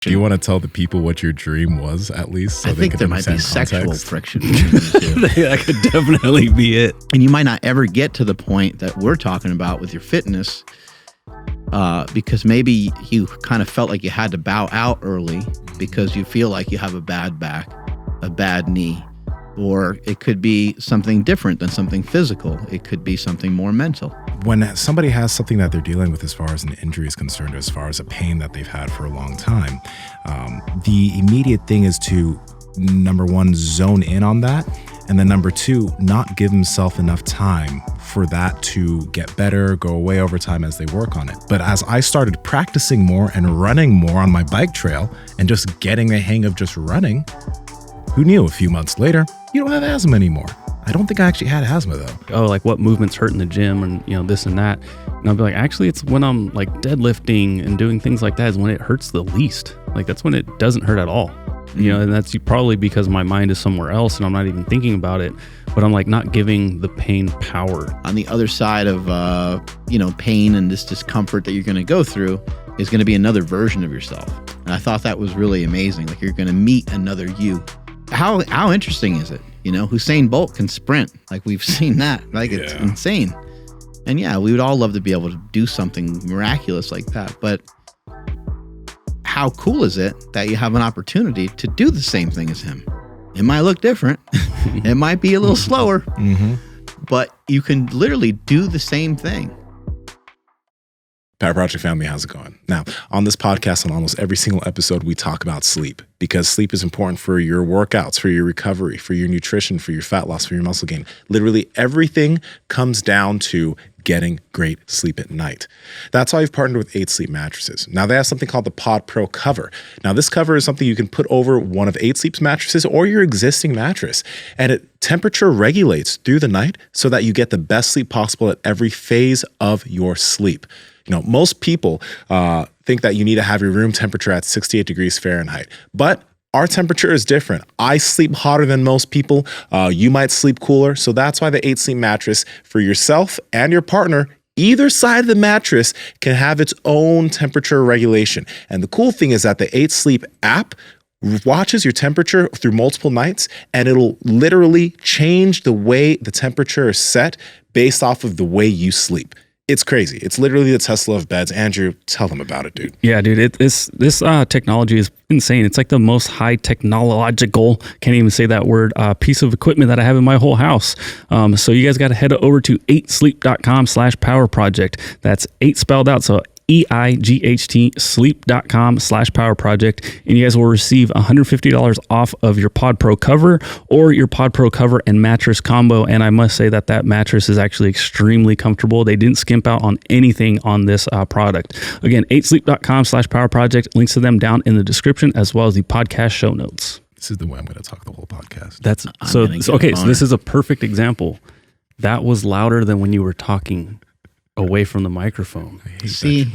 Do you want to tell the people what your dream was, at least? So I think there might be sexual friction between the two. That could definitely be it. And you might not ever get to the point that we're talking about with your fitness, because maybe you kind of felt like you had to bow out early because you feel like you have a bad back, a bad knee, or it could be something different than something physical. It could be something more mental. When somebody has something that they're dealing with as far as an injury is concerned, or as far as a pain that they've had for a long time, the immediate thing is to, number one, zone in on that. And then number two, not give himself enough time for that to get better, go away over time as they work on it. But as I started practicing more and running more on my bike trail and just getting the hang of just running, who knew a few months later, you don't have asthma anymore. I don't think I actually had asthma though. Oh, like what movements hurt in the gym and, this and that. And I'll be like, actually, it's when I'm like deadlifting and doing things like that is when it hurts the least. Like that's when it doesn't hurt at all. And that's probably because my mind is somewhere else and I'm not even thinking about it, but I'm like not giving the pain power. On the other side of, pain and this discomfort that you're going to go through is going to be another version of yourself. And I thought that was really amazing. Like you're going to meet another you. How interesting is it? Usain Bolt can sprint. Like we've seen that. Like it's insane. And yeah, we would all love to be able to do something miraculous like that. But how cool is it that you have an opportunity to do the same thing as him? It might look different. It might be a little slower, but you can literally do the same thing. Power Project family, how's it going? Now, on this podcast, on almost every single episode, we talk about sleep because sleep is important for your workouts, for your recovery, for your nutrition, for your fat loss, for your muscle gain. Literally everything comes down to getting great sleep at night. That's why I've partnered with 8 Sleep mattresses. Now, they have something called the Pod Pro cover. Now, this cover is something you can put over one of 8 Sleep's mattresses or your existing mattress, and it temperature regulates through the night so that you get the best sleep possible at every phase of your sleep. Most people think that you need to have your room temperature at 68 degrees Fahrenheit, but our temperature is different. I sleep hotter than most people. You might sleep cooler. So that's why the 8 Sleep mattress for yourself and your partner, either side of the mattress can have its own temperature regulation. And the cool thing is that the 8 Sleep app watches your temperature through multiple nights, and it'll literally change the way the temperature is set based off of the way you sleep. It's crazy. It's literally the Tesla of beds. Andrew, tell them about it, dude. Yeah, dude. This technology is insane. It's like the most high technological, can't even say that word, piece of equipment that I have in my whole house. So you guys got to head over to 8sleep.com/power project. That's 8 spelled out. So EIGHT sleep.com/power project, and you guys will receive $150 off of your Pod Pro cover or your Pod Pro cover and mattress combo. And I must say that mattress is actually extremely comfortable. They didn't skimp out on anything on this product. Again, 8sleep.com/power project. Links to them down in the description as well as the podcast show notes. This is the way I'm going to talk the whole podcast. That's so this is a perfect example. That was louder than when you were talking away from the microphone. I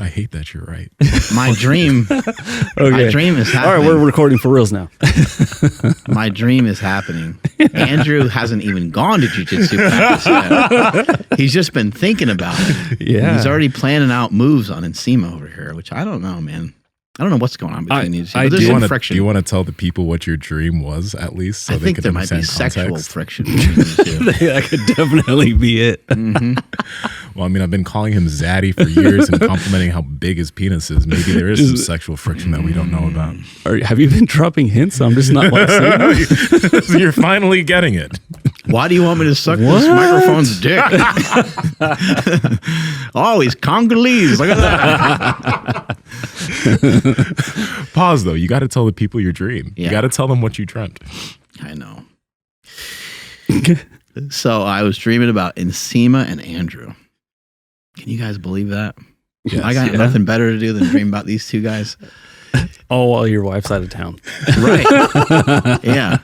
hate that you're right. My dream is happening. All right, we're recording for reals now. My dream is happening. Andrew hasn't even gone to Jiu Jitsu practice yet. He's just been thinking about it. Yeah. He's already planning out moves on Nsima over here, which I don't know, man. I don't know what's going on between these. Do you want to tell the people what your dream was, at least? So I think there might be sexual friction between these two. That could definitely be it. Well, I've been calling him Zaddy for years and complimenting how big his penis is. Maybe there is some sexual friction that we don't know about. Have you been dropping hints? I'm just not saying. So you're finally getting it. Why do you want me to suck this microphone's dick? Oh, he's Congolese. Look at that. Pause, though. You got to tell the people your dream. Yeah. You got to tell them what you dreamt. I know. So I was dreaming about Nsima and Andrew. Can you guys believe that? Yes. I got nothing better to do than dream about these two guys. Oh, while your wife's out of town. Right. Yeah.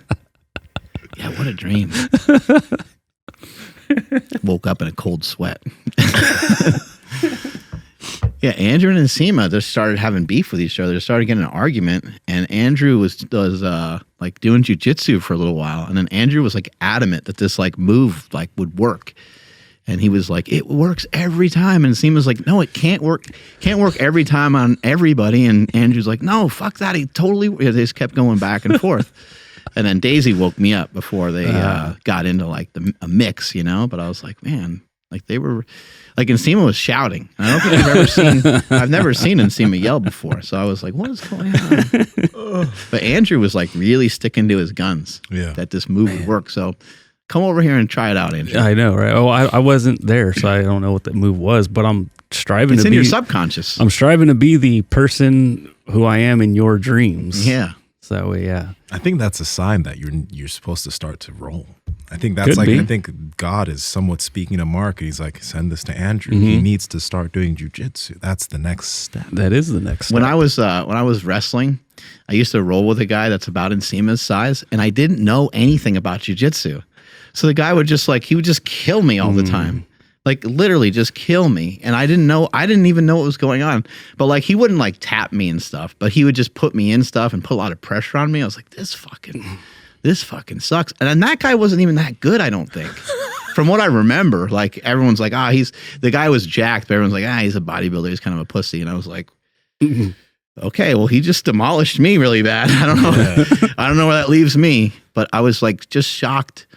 Yeah, what a dream. Woke up in a cold sweat. Yeah, Andrew and Nsima just started having beef with each other. They started getting an argument, and Andrew was like doing jiu-jitsu for a little while, and then Andrew was like adamant that this like move like would work. And he was like, it works every time. And Nsima's like, no, it can't work. Can't work every time on everybody. And Andrew's like, no, fuck that. They just kept going back and forth. And then Daisy woke me up before they got into like a mix, you know. But I was like, man, like they were, like Nsima was shouting. I don't think I've never seen Nsima yell before. So I was like, what is going on? But Andrew was like really sticking to his guns. Yeah. That this move would work. So come over here and try it out, Andrew. I know, right? Oh, I wasn't there, so I don't know what that move was, but I'm striving It's to in be your subconscious. I'm striving to be the person who I am in your dreams. Yeah. So yeah. I think that's a sign that you're supposed to start to roll. I think that's Could like, be. I think God is somewhat speaking to Mark. He's like, send this to Andrew. He needs to start doing jujitsu. That's the next step. That is the next step. When I was wrestling, I used to roll with a guy that's about Nsima's size, and I didn't know anything about jiu-jitsu. So the guy would just he would just kill me all the time. Like literally just kill me. And I didn't even know what was going on. But like he wouldn't like tap me and stuff, but he would just put me in stuff and put a lot of pressure on me. I was like, this fucking sucks. And then that guy wasn't even that good, I don't think. From what I remember, like everyone's like, the guy was jacked, but everyone's like, he's a bodybuilder, he's kind of a pussy. And I was like, okay, well, he just demolished me really bad. I don't know. I don't know where that leaves me. But I was like just shocked.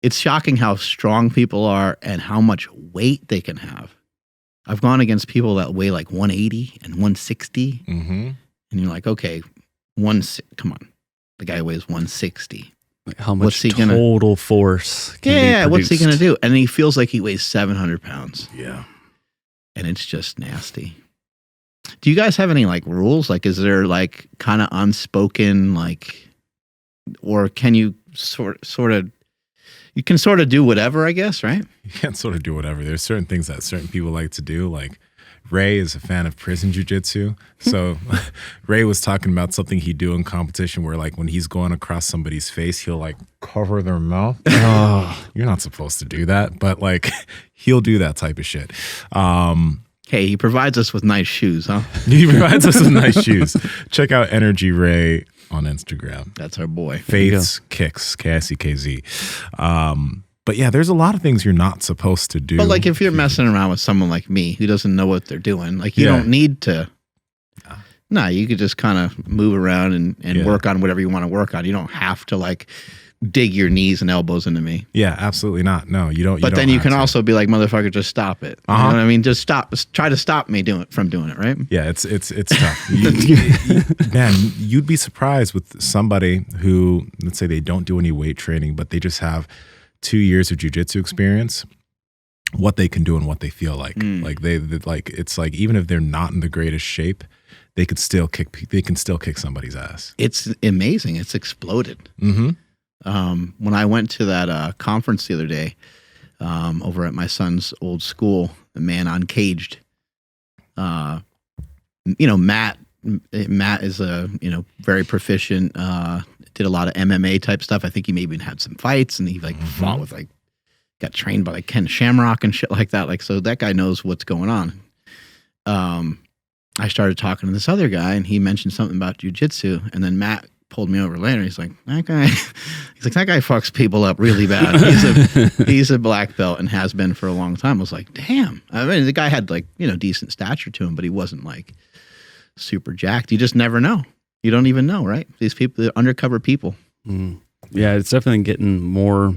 It's shocking how strong people are and how much weight they can have. I've gone against people that weigh like 180 and 160. Mm-hmm. And you're like, okay, come on. The guy weighs 160. Like how much What's he gonna- total force can Yeah, be what's he going to produced? do? And he feels like he weighs 700 pounds. Yeah. And it's just nasty. Do you guys have any like rules? Like, is there like kind of unspoken, like, or can you sort of, you can sort of do whatever, I guess, right? You can't sort of do whatever. There's certain things that certain people like to do. Like Ray is a fan of prison jiu-jitsu. So Ray was talking about something he'd do in competition where like when he's going across somebody's face, he'll like cover their mouth. Oh, you're not supposed to do that. But like he'll do that type of shit. Hey, he provides us with nice shoes, huh? He provides us with nice shoes. Check out Energy Ray on Instagram. That's our boy. Faith's Kicks, KICKZ. But yeah, there's a lot of things you're not supposed to do. But like if you're messing around with someone like me who doesn't know what they're doing, like you don't need to. No, you could just kind of move around and work on whatever you want to work on. You don't have to like dig your knees and elbows into me. Yeah, absolutely not. No, you don't. But then you can also be like, motherfucker, just stop it. You know what I mean? Just stop. Try to stop me from doing it, right? Yeah, it's tough. Man, you'd be surprised with somebody who, let's say they don't do any weight training, but they just have 2 years of jiu-jitsu experience, what they can do and what they feel like. Like they like, it's like, even if they're not in the greatest shape, they can still kick somebody's ass. It's amazing. It's exploded. Mm-hmm. When I went to that conference the other day over at my son's old school, the Man Uncaged, Matt is a very proficient, did a lot of MMA type stuff. I think he maybe had some fights, and he fought with got trained by Ken Shamrock and shit like that. Like, so that guy knows what's going on. I started talking to this other guy, and he mentioned something about jiu-jitsu, and then Matt pulled me over later. He's like, that guy fucks people up really bad. He's a black belt and has been for a long time. I was like, damn. I mean, the guy had decent stature to him, but he wasn't like super jacked. You just never know. You don't even know, right? These people, they're undercover people. Yeah, it's definitely getting more.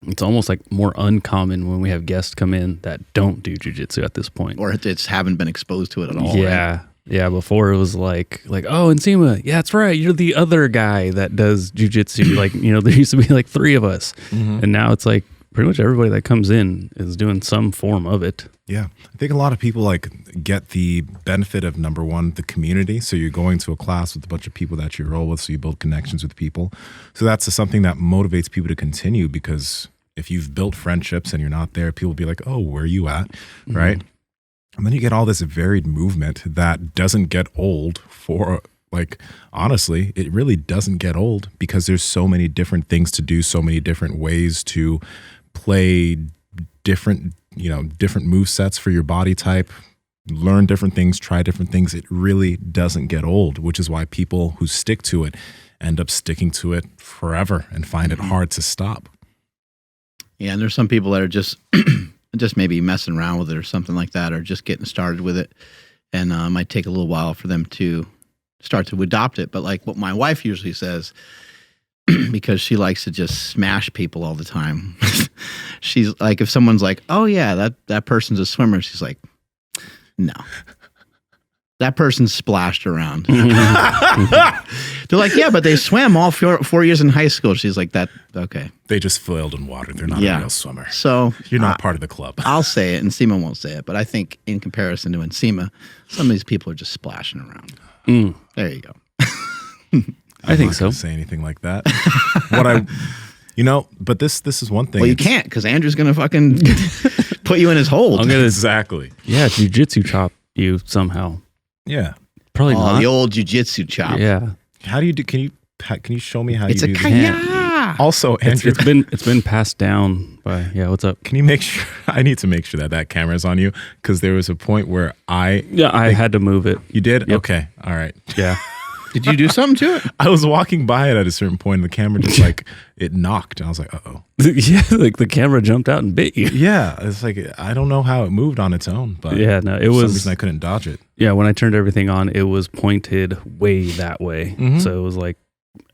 It's almost like more uncommon when we have guests come in that don't do jiu-jitsu at this point, or it's haven't been exposed to it at all. Yeah. Right? Yeah, before it was like, oh, Nsima, yeah, that's right. You're the other guy that does jujitsu. There used to be like 3 of us. Mm-hmm. And now it's like pretty much everybody that comes in is doing some form of it. Yeah. I think a lot of people get the benefit of, number one, the community. So you're going to a class with a bunch of people that you roll with, so you build connections with people. So that's something that motivates people to continue, because if you've built friendships and you're not there, people will be like, oh, where are you at? Mm-hmm. Right? And then you get all this varied movement that doesn't get old honestly, it really doesn't get old, because there's so many different things to do, so many different ways to play different move sets for your body type, learn different things, try different things. It really doesn't get old, which is why people who stick to it end up sticking to it forever and find it hard to stop. Yeah, and there's some people that are just maybe messing around with it or something like that, or just getting started with it, and it might take a little while for them to start to adopt it. But like what my wife usually says, because she likes to just smash people all the time. She's like, if someone's like, "Oh yeah, that person's a swimmer," she's like, "No, that person's splashed around." They're like, "Yeah, but they swam all 4 years in high school." She's like, "That okay?" They just flailed in water. They're not a real swimmer. So You're not part of the club. I'll say it, and Nsima won't say it, but I think in comparison to Nsima, some of these people are just splashing around. There you go. I think so. Say anything like that. But this is one thing. Well, you can't, because Andrew's gonna fucking put you in his hold. I'm gonna Exactly. jiu-jitsu chop you somehow. Yeah. Probably not. The old jiu-jitsu chop. Yeah. How do you do? Can you show me how It's you a do kaya. Also, Andrew, It's been passed down by what's up? can you make sure? I need to make sure that camera's on you, because there was a point where I had to move it. You did? Yep. Okay. All right. Yeah. Did you do something to it? I was walking by it at a certain point, and the camera just like it knocked, and I was like, "Uh-oh." Yeah, like the camera jumped out and bit you. Yeah, it's like I don't know how it moved on its own, but Yeah, no, it for was some reason I couldn't dodge it. Yeah, when I turned everything on, it was pointed way that way. So it was like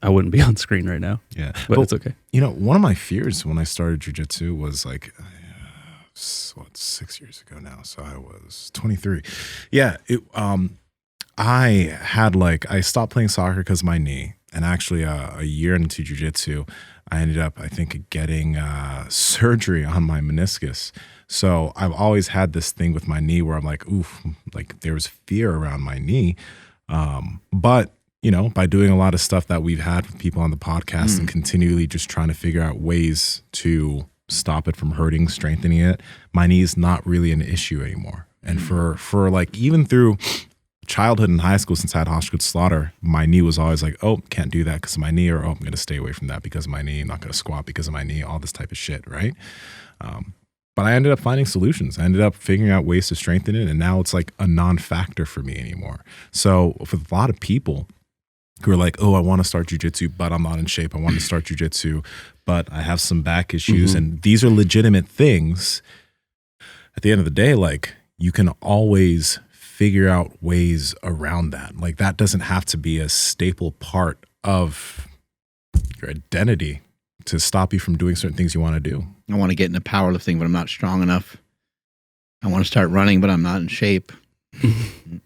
I wouldn't be on screen right now. Yeah, But it's okay. One of my fears when I started jiu-jitsu was like, 6 years ago now. So I was 23. Yeah, I stopped playing soccer because of my knee, and actually a year into jiu-jitsu, I ended up, I think, getting surgery on my meniscus. So I've always had this thing with my knee where I'm like, oof, like there was fear around my knee. But by doing a lot of stuff that we've had with people on the podcast and continually just trying to figure out ways to stop it from hurting, strengthening it, my knee is not really an issue anymore. And for like even through childhood and high school, since I had Hofschutt slaughter, my knee was always like, oh, can't do that because of my knee, or oh, I'm going to stay away from that because of my knee. I'm not going to squat because of my knee, all this type of shit, right? But I ended up finding solutions. I ended up figuring out ways to strengthen it, and now it's like a non-factor for me anymore. So for a lot of people who are like, oh, I want to start jiu-jitsu, but I'm not in shape. I want to start jiu-jitsu, but I have some back issues, and these are legitimate things. At the end of the day, like, you can always figure out ways around that. Like, that doesn't have to be a staple part of your identity to stop you from doing certain things you want to do. I want to get into powerlifting, but I'm not strong enough. I want to start running, but I'm not in shape.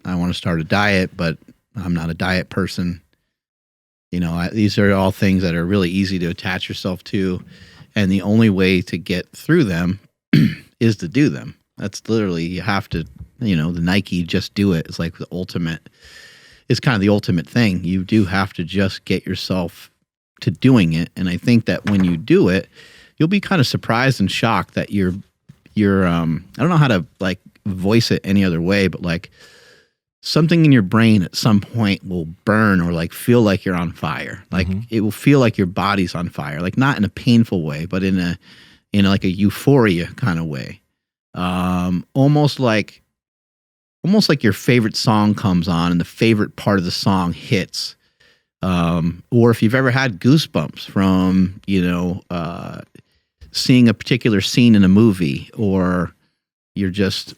I want to start a diet, but I'm not a diet person. These are all things that are really easy to attach yourself to. And the only way to get through them is to do them. That's literally, you have to, the Nike just do it. It's like the ultimate, it's kind of the ultimate thing. You do have to just get yourself to doing it. And I think that when you do it, you'll be kind of surprised and shocked that you're I don't know how to like voice it any other way, but like something in your brain at some point will burn or like feel like you're on fire. Like it will feel like your body's on fire, like not in a painful way, but in like a euphoria kind of way. Almost like your favorite song comes on and the favorite part of the song hits. Or if you've ever had goosebumps from, seeing a particular scene in a movie, or you're just,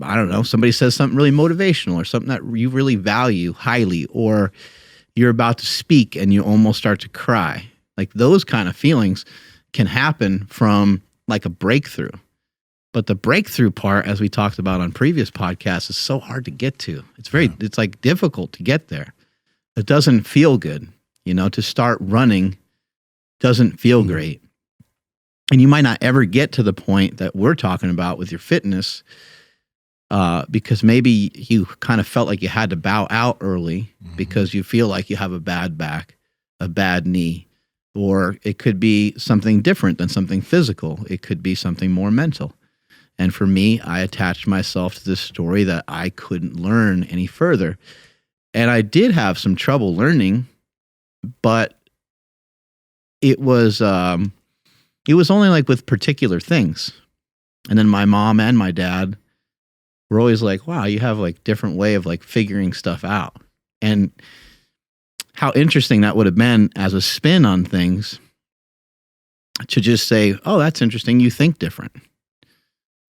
I don't know, somebody says something really motivational or something that you really value highly, or you're about to speak and you almost start to cry. Like those kind of feelings can happen from like a breakthrough. But the breakthrough part, as we talked about on previous podcasts, is so hard to get to. It's like difficult to get there. It doesn't feel good. To start running doesn't feel great. And you might not ever get to the point that we're talking about with your fitness, because maybe you kind of felt like you had to bow out early because you feel like you have a bad back, a bad knee, or it could be something different than something physical. It could be something more mental. And for me, I attached myself to this story that I couldn't learn any further. And I did have some trouble learning, but it was only like with particular things. And then my mom and my dad were always like, wow, you have like different way of like figuring stuff out. And how interesting that would have been as a spin on things to just say, oh, that's interesting. You think different.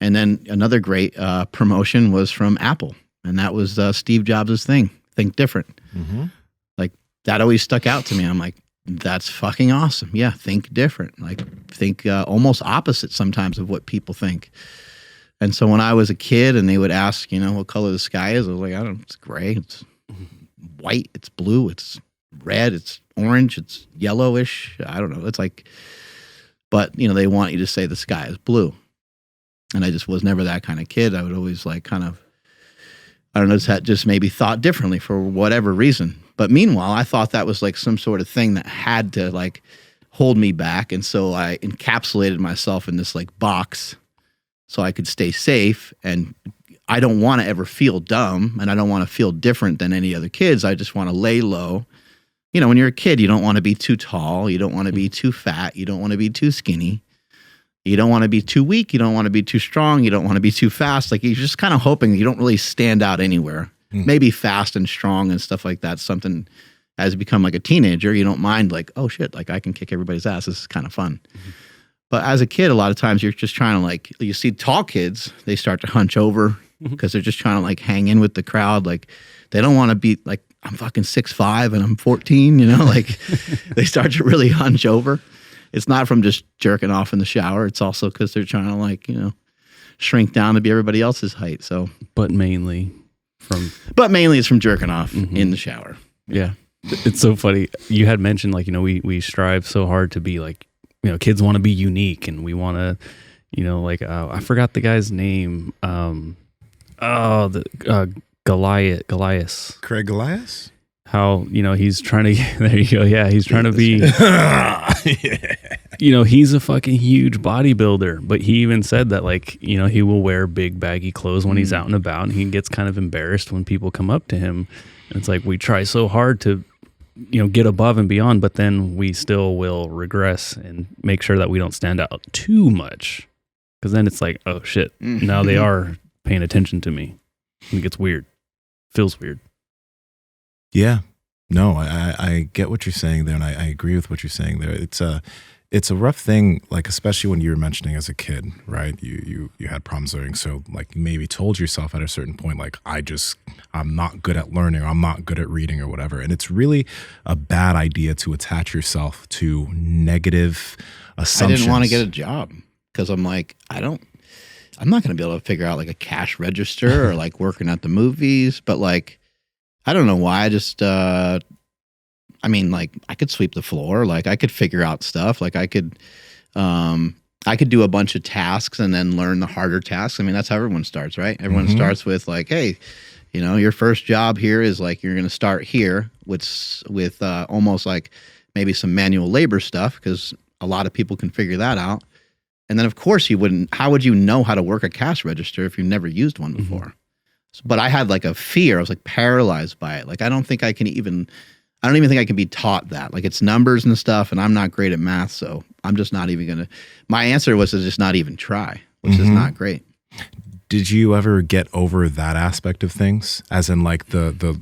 And then another great promotion was from Apple. And that was Steve Jobs' thing, think different. Mm-hmm. Like that always stuck out to me. I'm like, that's fucking awesome. Yeah, think different. Like think almost opposite sometimes of what people think. And so when I was a kid and they would ask, what color the sky is, I was like, I don't know, it's gray, it's white, it's blue, it's red, it's orange, it's yellowish. I don't know. It's like, but they want you to say the sky is blue. And I just was never that kind of kid. I would always like kind of, I don't know, just maybe thought differently for whatever reason. But meanwhile, I thought that was like some sort of thing that had to like hold me back. And so I encapsulated myself in this like box so I could stay safe. And I don't want to ever feel dumb and I don't want to feel different than any other kids. I just want to lay low. When you're a kid, you don't want to be too tall. You don't want to be too fat. You don't want to be too skinny. You don't want to be too weak. You don't want to be too strong. You don't want to be too fast. Like you're just kind of hoping you don't really stand out anywhere. Maybe fast and strong and stuff like that. Something as you become like a teenager, you don't mind like, oh shit, like I can kick everybody's ass. This is kind of fun. But as a kid, a lot of times you're just trying to like, you see tall kids, they start to hunch over because they're just trying to like hang in with the crowd. Like they don't want to be like, I'm fucking 6'5" and I'm 14, like they start to really hunch over. It's not from just jerking off in the shower. It's also because they're trying to like, shrink down to be everybody else's height. So, But mainly it's from jerking off in the shower. Yeah. It's so funny. You had mentioned like, we strive so hard to be like, kids want to be unique and we want to, like, I forgot the guy's name. Goliath. Craig Goliath? How, he's trying to, there you go. Yeah. He's trying to be, he's a fucking huge bodybuilder, but he even said that like, he will wear big baggy clothes when he's out and about and he gets kind of embarrassed when people come up to him. And it's like, we try so hard to, get above and beyond, but then we still will regress and make sure that we don't stand out too much. Cause then it's like, oh shit, now they are paying attention to me. And it gets weird. Feels weird. Yeah, no, I get what you're saying there, and I agree with what you're saying there. It's a rough thing, like especially when you were mentioning as a kid, right? You had problems learning, so like you maybe told yourself at a certain point, like I'm not good at learning, or I'm not good at reading, or whatever. And it's really a bad idea to attach yourself to negative assumptions. I didn't want to get a job because I'm like, I'm not going to be able to figure out like a cash register or like working at the movies, but like. I don't know why. I just, like I could sweep the floor. Like I could figure out stuff. Like I could do a bunch of tasks and then learn the harder tasks. I mean, that's how everyone starts, right? Everyone starts with like, hey, your first job here is like, you're going to start here with almost like maybe some manual labor stuff because a lot of people can figure that out. And then of course how would you know how to work a cash register if you've never used one before? But I had like a fear. I was like paralyzed by it. Like, I don't even think I can be taught that. Like it's numbers and stuff and I'm not great at math. So I'm just not even going to, my answer was to just not even try, which is not great. Did you ever get over that aspect of things? As in like that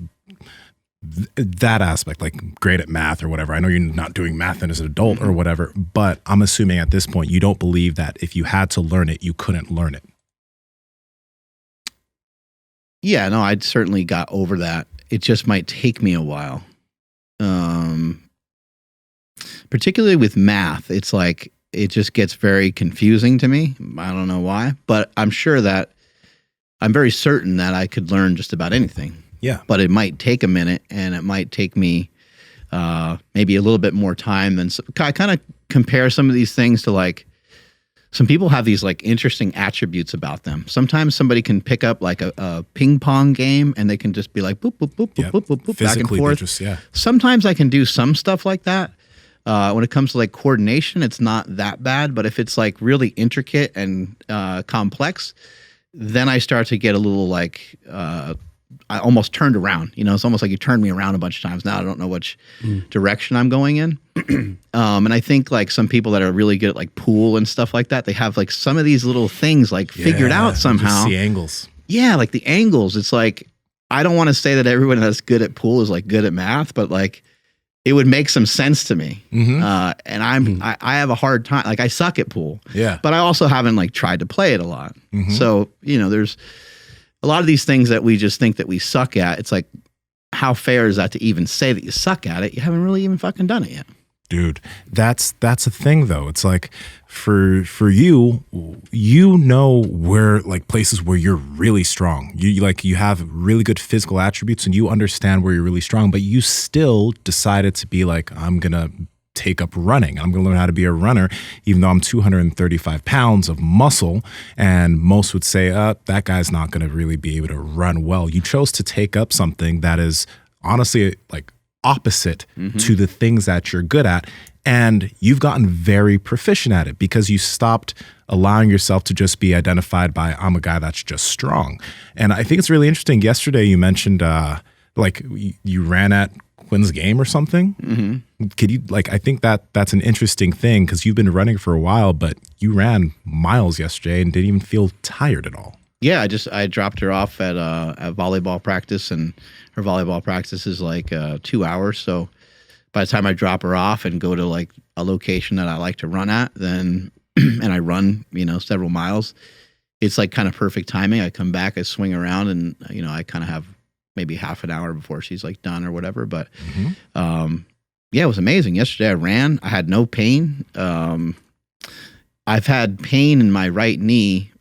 aspect, like great at math or whatever. I know you're not doing math as an adult or whatever, but I'm assuming at this point, you don't believe that if you had to learn it, you couldn't learn it. Yeah, no, I'd certainly got over that. It just might take me a while. Particularly with math, it's like, it just gets very confusing to me. I don't know why, but I'm very certain that I could learn just about anything. Yeah. But it might take a minute and it might take me maybe a little bit more time than, I kind of compare some of these things to like, some people have these like interesting attributes about them. Sometimes somebody can pick up like a ping pong game and they can just be like boop, boop, boop, boop, boop, boop, boop, back and forth. Sometimes I can do some stuff like that. When it comes to like coordination, it's not that bad. But if it's like really intricate and complex, then I start to get a little like, I almost turned around. It's almost like you turned me around a bunch of times. Now I don't know which direction I'm going in. And I think like some people that are really good at like pool and stuff like that, they have like some of these little things like figured out somehow. Just the angles. Yeah, like the angles. It's like, I don't want to say that everyone that's good at pool is like good at math, but like it would make some sense to me. Mhm. And I have a hard time. Like, I suck at pool, Yeah. but I also haven't like tried to play it a lot. Mhm. So, there's a lot of these things that we just think that we suck at. It's like, how fair is that to even say that you suck at it? You haven't really even fucking done it yet. Dude, that's a thing though. It's like for you, where like places where you're really strong. You have really good physical attributes and you understand where you're really strong, but you still decided to be like, I'm gonna take up running. I'm gonna learn how to be a runner, even though I'm 235 pounds of muscle. And most would say, that guy's not gonna really be able to run well. You chose to take up something that is honestly like opposite to the things that you're good at, and you've gotten very proficient at it because you stopped allowing yourself to just be identified by, I'm a guy that's just strong. And I think it's really interesting. Yesterday you mentioned like you ran at Quinn's game or something. Could you, like, I think that's an interesting thing because you've been running for a while, but you ran miles yesterday and didn't even feel tired at all. Yeah, I dropped her off at volleyball practice, and her volleyball practice is like 2 hours. So by the time I drop her off and go to like a location that I like to run at, then and I run, several miles, it's like kind of perfect timing. I come back, I swing around, and I kind of have maybe half an hour before she's like done or whatever. But yeah, it was amazing. Yesterday I ran. I had no pain. I've had pain in my right knee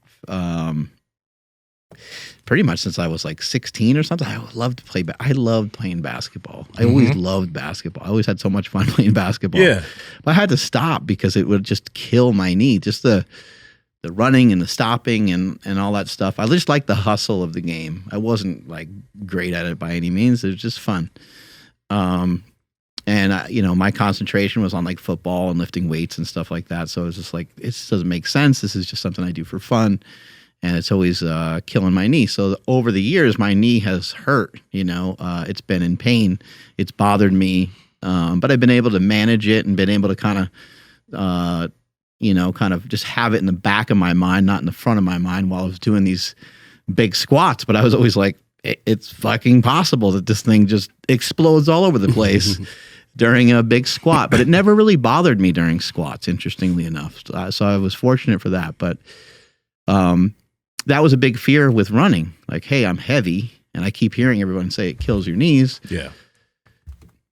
pretty much since I was like 16 or something. I loved to play. I loved playing basketball. I always loved basketball. I always had so much fun playing basketball. Yeah. But I had to stop because it would just kill my knee. Just the running and the stopping and all that stuff. I just liked the hustle of the game. I wasn't like great at it by any means. It was just fun. And my concentration was on like football and lifting weights and stuff like that. So it was just like, it just doesn't make sense. This is just something I do for fun. And it's always killing my knee. So over the years, my knee has hurt. It's been in pain. It's bothered me, but I've been able to manage it and been able to kind of just have it in the back of my mind, not in the front of my mind, while I was doing these big squats. But I was always like, it's fucking possible that this thing just explodes all over the place during a big squat. But it never really bothered me during squats, interestingly enough. So I was fortunate for that. But that was a big fear with running. Like, hey, I'm heavy, and I keep hearing everyone say it kills your knees. Yeah.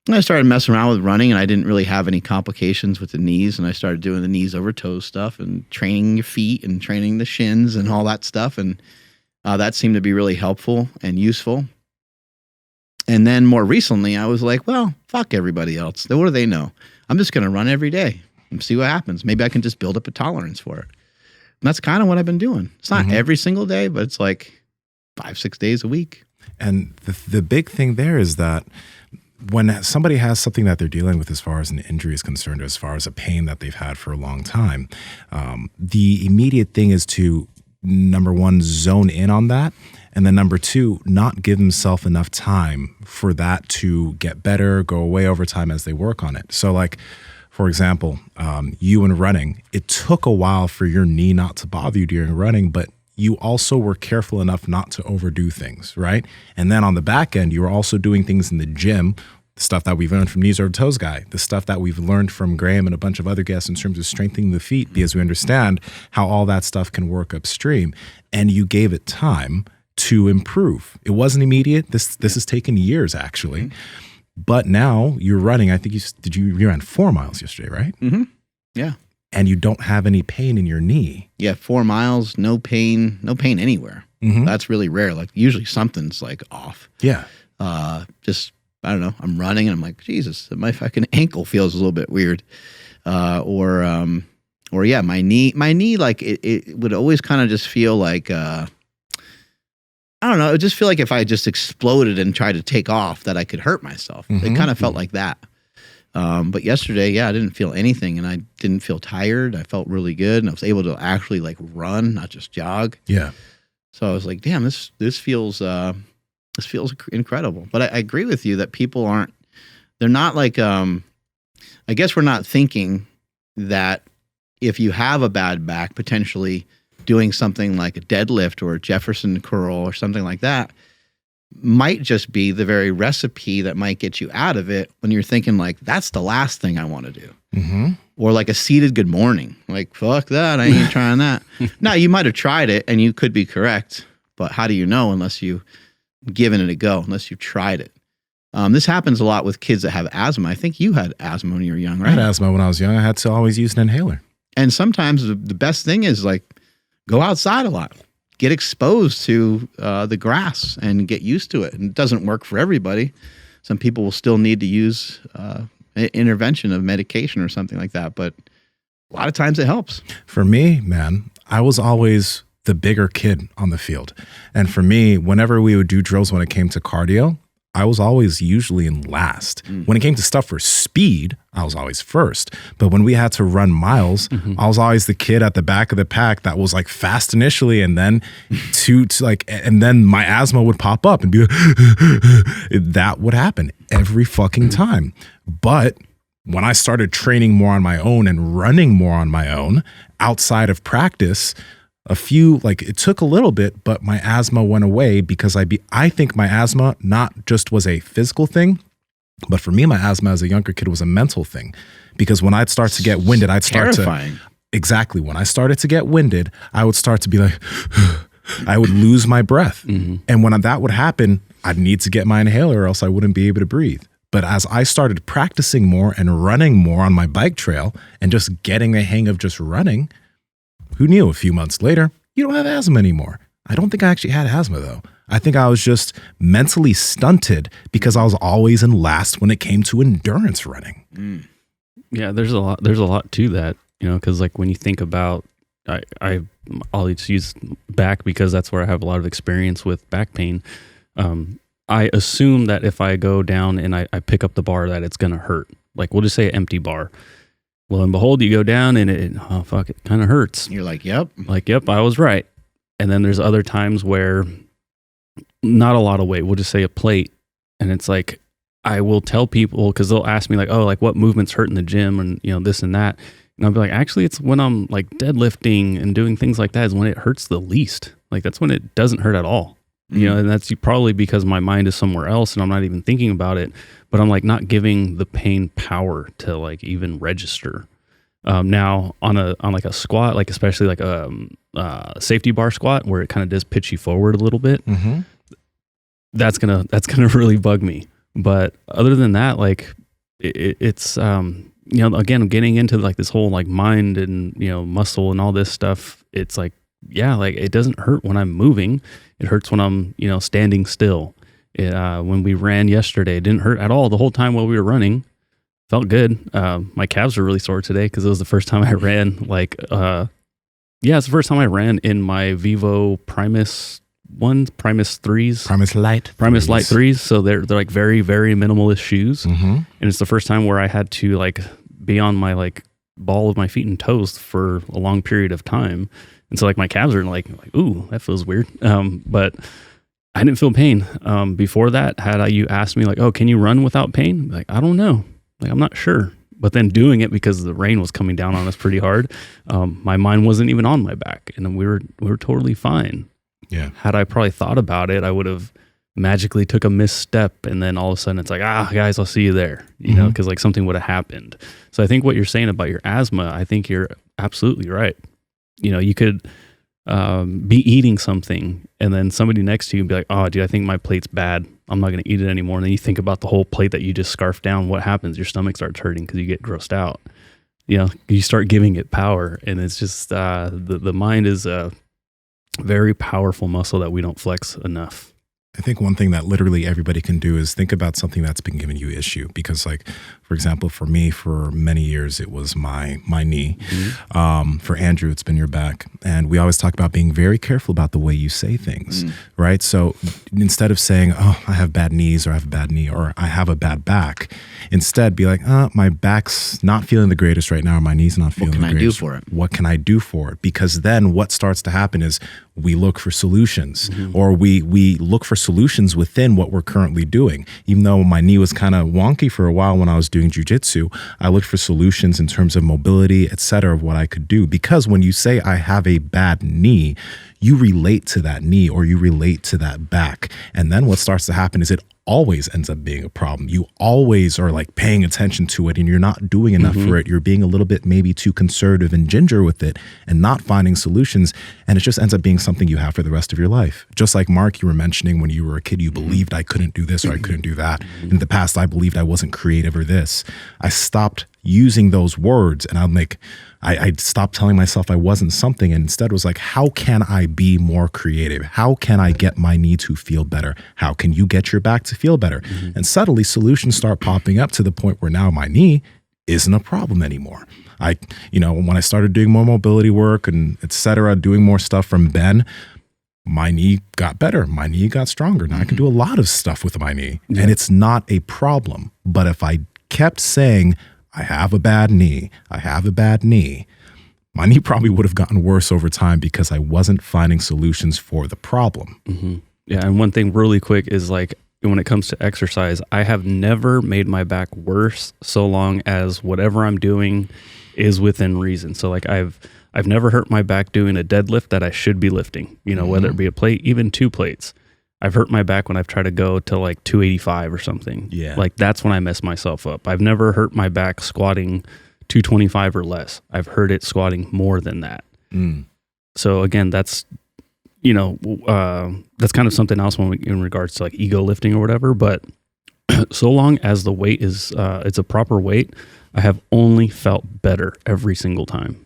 And I started messing around with running, and I didn't really have any complications with the knees. And I started doing the knees over toes stuff and training your feet and training the shins and all that stuff. And that seemed to be really helpful and useful. And then more recently, I was like, well, fuck everybody else. What do they know? I'm just going to run every day and see what happens. Maybe I can just build up a tolerance for it. And that's kind of what I've been doing. It's not every single day, but it's like 5-6 days a week. And the big thing there is that when somebody has something that they're dealing with as far as an injury is concerned, or as far as a pain that they've had for a long time, the immediate thing is to, number one, zone in on that. And then number two, not give themselves enough time for that to get better, go away over time as they work on it. So like, for example, you and running, it took a while for your knee not to bother you during running, but you also were careful enough not to overdo things, right? And then on the back end, you were also doing things in the gym, the stuff that we've learned from Knees Over Toes Guy, the stuff that we've learned from Graham and a bunch of other guests in terms of strengthening the feet, because we understand how all that stuff can work upstream. And you gave it time to improve. It wasn't immediate. This has taken years, actually. But now you're running. I think you ran 4 miles yesterday, right? Yeah. And you don't have any pain in your knee. Yeah, 4 miles, no pain anywhere. That's really rare. Like usually something's like off. Yeah. Just, I don't know. I'm running and I'm like, Jesus, my fucking ankle feels a little bit weird. Or yeah, my knee, like it would always kind of just feel like, I don't know. It would just feel like if I just exploded and tried to take off that I could hurt myself. It kind of felt like that. But yesterday, yeah, I didn't feel anything and I didn't feel tired. I felt really good and I was able to actually like run, not just jog. Yeah. So I was like, damn, this feels incredible. But I agree with you that people they're not like, I guess we're not thinking that if you have a bad back, potentially doing something like a deadlift or a Jefferson curl or something like that might just be the very recipe that might get you out of it when you're thinking like, that's the last thing I want to do. Mm-hmm. Or like a seated good morning. Like, fuck that, I ain't trying that. Now, you might have tried it and you could be correct, but how do you know unless you've given it a go, unless you've tried it? This happens a lot with kids that have asthma. I think you had asthma when you were young, right? I had asthma when I was young. I had to always use an inhaler. And sometimes the best thing is like, go outside a lot. Get exposed to the grass and get used to it. And it doesn't work for everybody. Some people will still need to use intervention of medication or something like that. But a lot of times it helps. For me, man, I was always the bigger kid on the field. And for me, whenever we would do drills when it came to cardio, I was always usually in last. When it came to stuff for speed, I was always first. But when we had to run miles, I was always the kid at the back of the pack that was like fast initially, and then and then my asthma would pop up and be like, that would happen every fucking time. But when I started training more on my own and running more on my own outside of practice, it took a little bit, but my asthma went away because I think my asthma not just was a physical thing, but for me, my asthma as a younger kid was a mental thing. Because when I'd start to get winded, exactly. When I started to get winded, I would start to be like, I would lose my breath. And when that would happen, I'd need to get my inhaler or else I wouldn't be able to breathe. But as I started practicing more and running more on my bike trail and just getting the hang of just running, who knew a few months later, you don't have asthma anymore. I don't think I actually had asthma though. I think I was just mentally stunted because I was always in last when it came to endurance running. Yeah, there's a lot to that, because like when you think about, I always use back because that's where I have a lot of experience with back pain. I assume that if I go down and I pick up the bar that it's going to hurt. Like we'll just say an empty bar. Well, and behold, you go down and it kind of hurts. You're like, yep. I was right. And then there's other times where not a lot of weight, we'll just say a plate. And it's like, I will tell people, because they'll ask me like, oh, like what movements hurt in the gym and, this and that. And I'll be like, actually, it's when I'm like deadlifting and doing things like that is when it hurts the least. Like that's when it doesn't hurt at all. And that's probably because my mind is somewhere else and I'm not even thinking about it, but I'm like not giving the pain power to like even register. Now on like a squat, like especially like a safety bar squat where it kind of does pitch you forward a little bit, that's gonna really bug me. But other than that, like it's again, getting into like this whole like mind and muscle and all this stuff. It's like, yeah, like it doesn't hurt when I'm moving. It hurts when I'm, standing still. When we ran yesterday, it didn't hurt at all the whole time while we were running. Felt good. My calves were really sore today because it was the first time I ran. It's the first time I ran in my Vivo Primus 3s. Primus Light 3s. So they're like very, very minimalist shoes. And it's the first time where I had to like be on my like ball of my feet and toes for a long period of time. And so like my calves are like, ooh, that feels weird. But I didn't feel pain. Before that, had you asked me like, oh, can you run without pain? I'm like, I don't know. Like, I'm not sure. But then doing it because the rain was coming down on us pretty hard. My mind wasn't even on my back and we were totally fine. Yeah. Had I probably thought about it, I would have magically took a misstep and then all of a sudden it's like, guys, I'll see you there, because like something would have happened. So I think what you're saying about your asthma, I think you're absolutely right. You could be eating something and then somebody next to you be like, oh, dude, I think my plate's bad. I'm not going to eat it anymore. And then you think about the whole plate that you just scarfed down. What happens? Your stomach starts hurting because you get grossed out. You start giving it power. And it's just the mind is a very powerful muscle that we don't flex enough. I think one thing that literally everybody can do is think about something that's been giving you issue. Because like, for example, for me, for many years, it was my knee. For Andrew, it's been your back. And we always talk about being very careful about the way you say things, right? So instead of saying, oh, I have bad knees or I have a bad knee or I have a bad back, Instead, be like, my back's not feeling the greatest right now, or my knee's not feeling the greatest. What can I do for it? What can I do for it? Because then what starts to happen is we look for solutions, or we look for solutions within what we're currently doing. Even though my knee was kind of wonky for a while when I was doing jiu-jitsu, I looked for solutions in terms of mobility, et cetera, of what I could do. Because when you say I have a bad knee, you relate to that knee or you relate to that back. And then what starts to happen is it always ends up being a problem. You always are like paying attention to it and you're not doing enough for it. You're being a little bit maybe too conservative and ginger with it and not finding solutions. And it just ends up being something you have for the rest of your life. Just like Mark, you were mentioning when you were a kid, you believed I couldn't do this or I couldn't do that. In the past, I believed I wasn't creative or this. I stopped using those words and I'm like, I stopped telling myself I wasn't something and instead was like, how can I be more creative? How can I get my knee to feel better? How can you get your back to feel better? And suddenly solutions start popping up to the point where now my knee isn't a problem anymore. When I started doing more mobility work and et cetera, doing more stuff from Ben, my knee got better. My knee got stronger. Now I can do a lot of stuff with my knee and it's not a problem. But if I kept saying, I have a bad knee, my knee probably would have gotten worse over time because I wasn't finding solutions for the problem. Yeah. And one thing really quick is like, when it comes to exercise, I have never made my back worse so long as whatever I'm doing is within reason. So like I've never hurt my back doing a deadlift that I should be lifting, whether it be a plate, even 2 plates. I've hurt my back when I've tried to go to like 285 or something. Yeah. Like that's when I mess myself up. I've never hurt my back squatting 225 or less. I've hurt it squatting more than that. So again, that's, that's kind of something else in regards to like ego lifting or whatever. But so long as the weight is, it's a proper weight, I have only felt better every single time.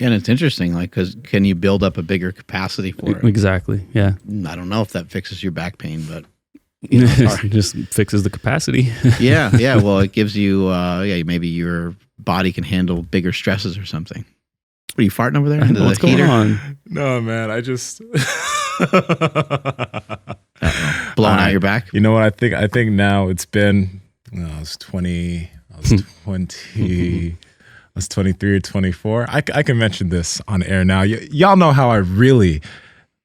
And it's interesting, like, because can you build up a bigger capacity for it? Exactly. Yeah. I don't know if that fixes your back pain, but it just fixes the capacity. Yeah. Well, it gives you, maybe your body can handle bigger stresses or something. Are you farting over there? What's going on? No, man. I just blowing out your back. You know what? I think now it's been. I was 20. I was 20. I was 23 or 24. I can mention this on air now. Y'all know how I really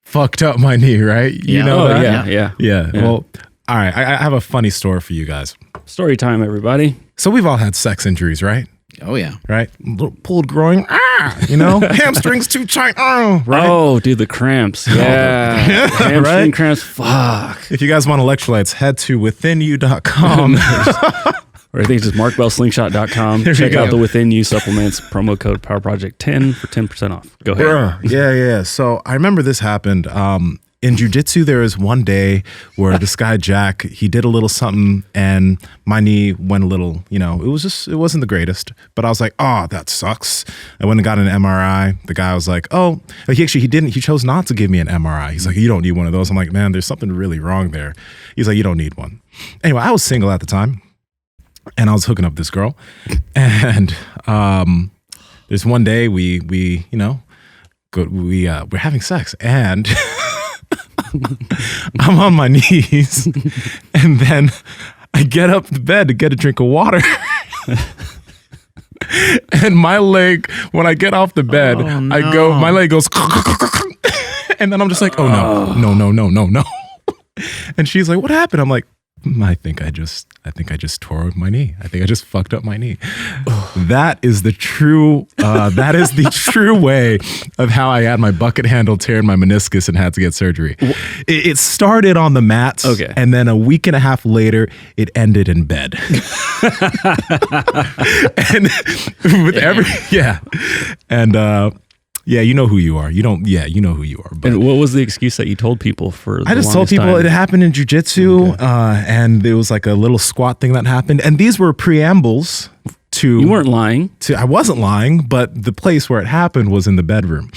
fucked up my knee, right? You know that? Yeah. Well, all right. I have a funny story for you guys. Story time, everybody. So we've all had sex injuries, right? Oh, yeah. Right? Little pulled groin. Hamstrings too tight. Right? Oh, dude, the cramps. Yeah. Hamstring cramps. Fuck. If you guys want electrolytes, head to withinyou.com. Or I think it's just markbellslingshot.com. Check out the Within You supplements, promo code PowerProject10 for 10% off. Go ahead. Yeah. So I remember this happened. In jiu-jitsu, there was one day where this guy, Jack, he did a little something and my knee went a little, it wasn't the greatest, but I was like, oh, that sucks. I went and got an MRI. The guy was like, oh, he chose not to give me an MRI. He's like, you don't need one of those. I'm like, man, there's something really wrong there. He's like, you don't need one. Anyway, I was single at the time. And I was hooking up this girl, and there's one day we're having sex, and I'm on my knees, and then I get up to bed to get a drink of water, and my leg, when I get off the bed, my leg goes, and then I'm just like, oh no, and she's like, what happened? I'm like, I think I just tore my knee. I think I just fucked up my knee. That is the true way of how I had my bucket handle tear in my meniscus and had to get surgery. It started on the mats, and then a week and a half later, it ended in bed. And yeah, you know who you are. You know who you are. But and what was the excuse that you told people for? I just told people it happened in jiu-jitsu, and there was like a little squat thing that happened. And these were preambles to... You weren't lying. I wasn't lying, but the place where it happened was in the bedroom.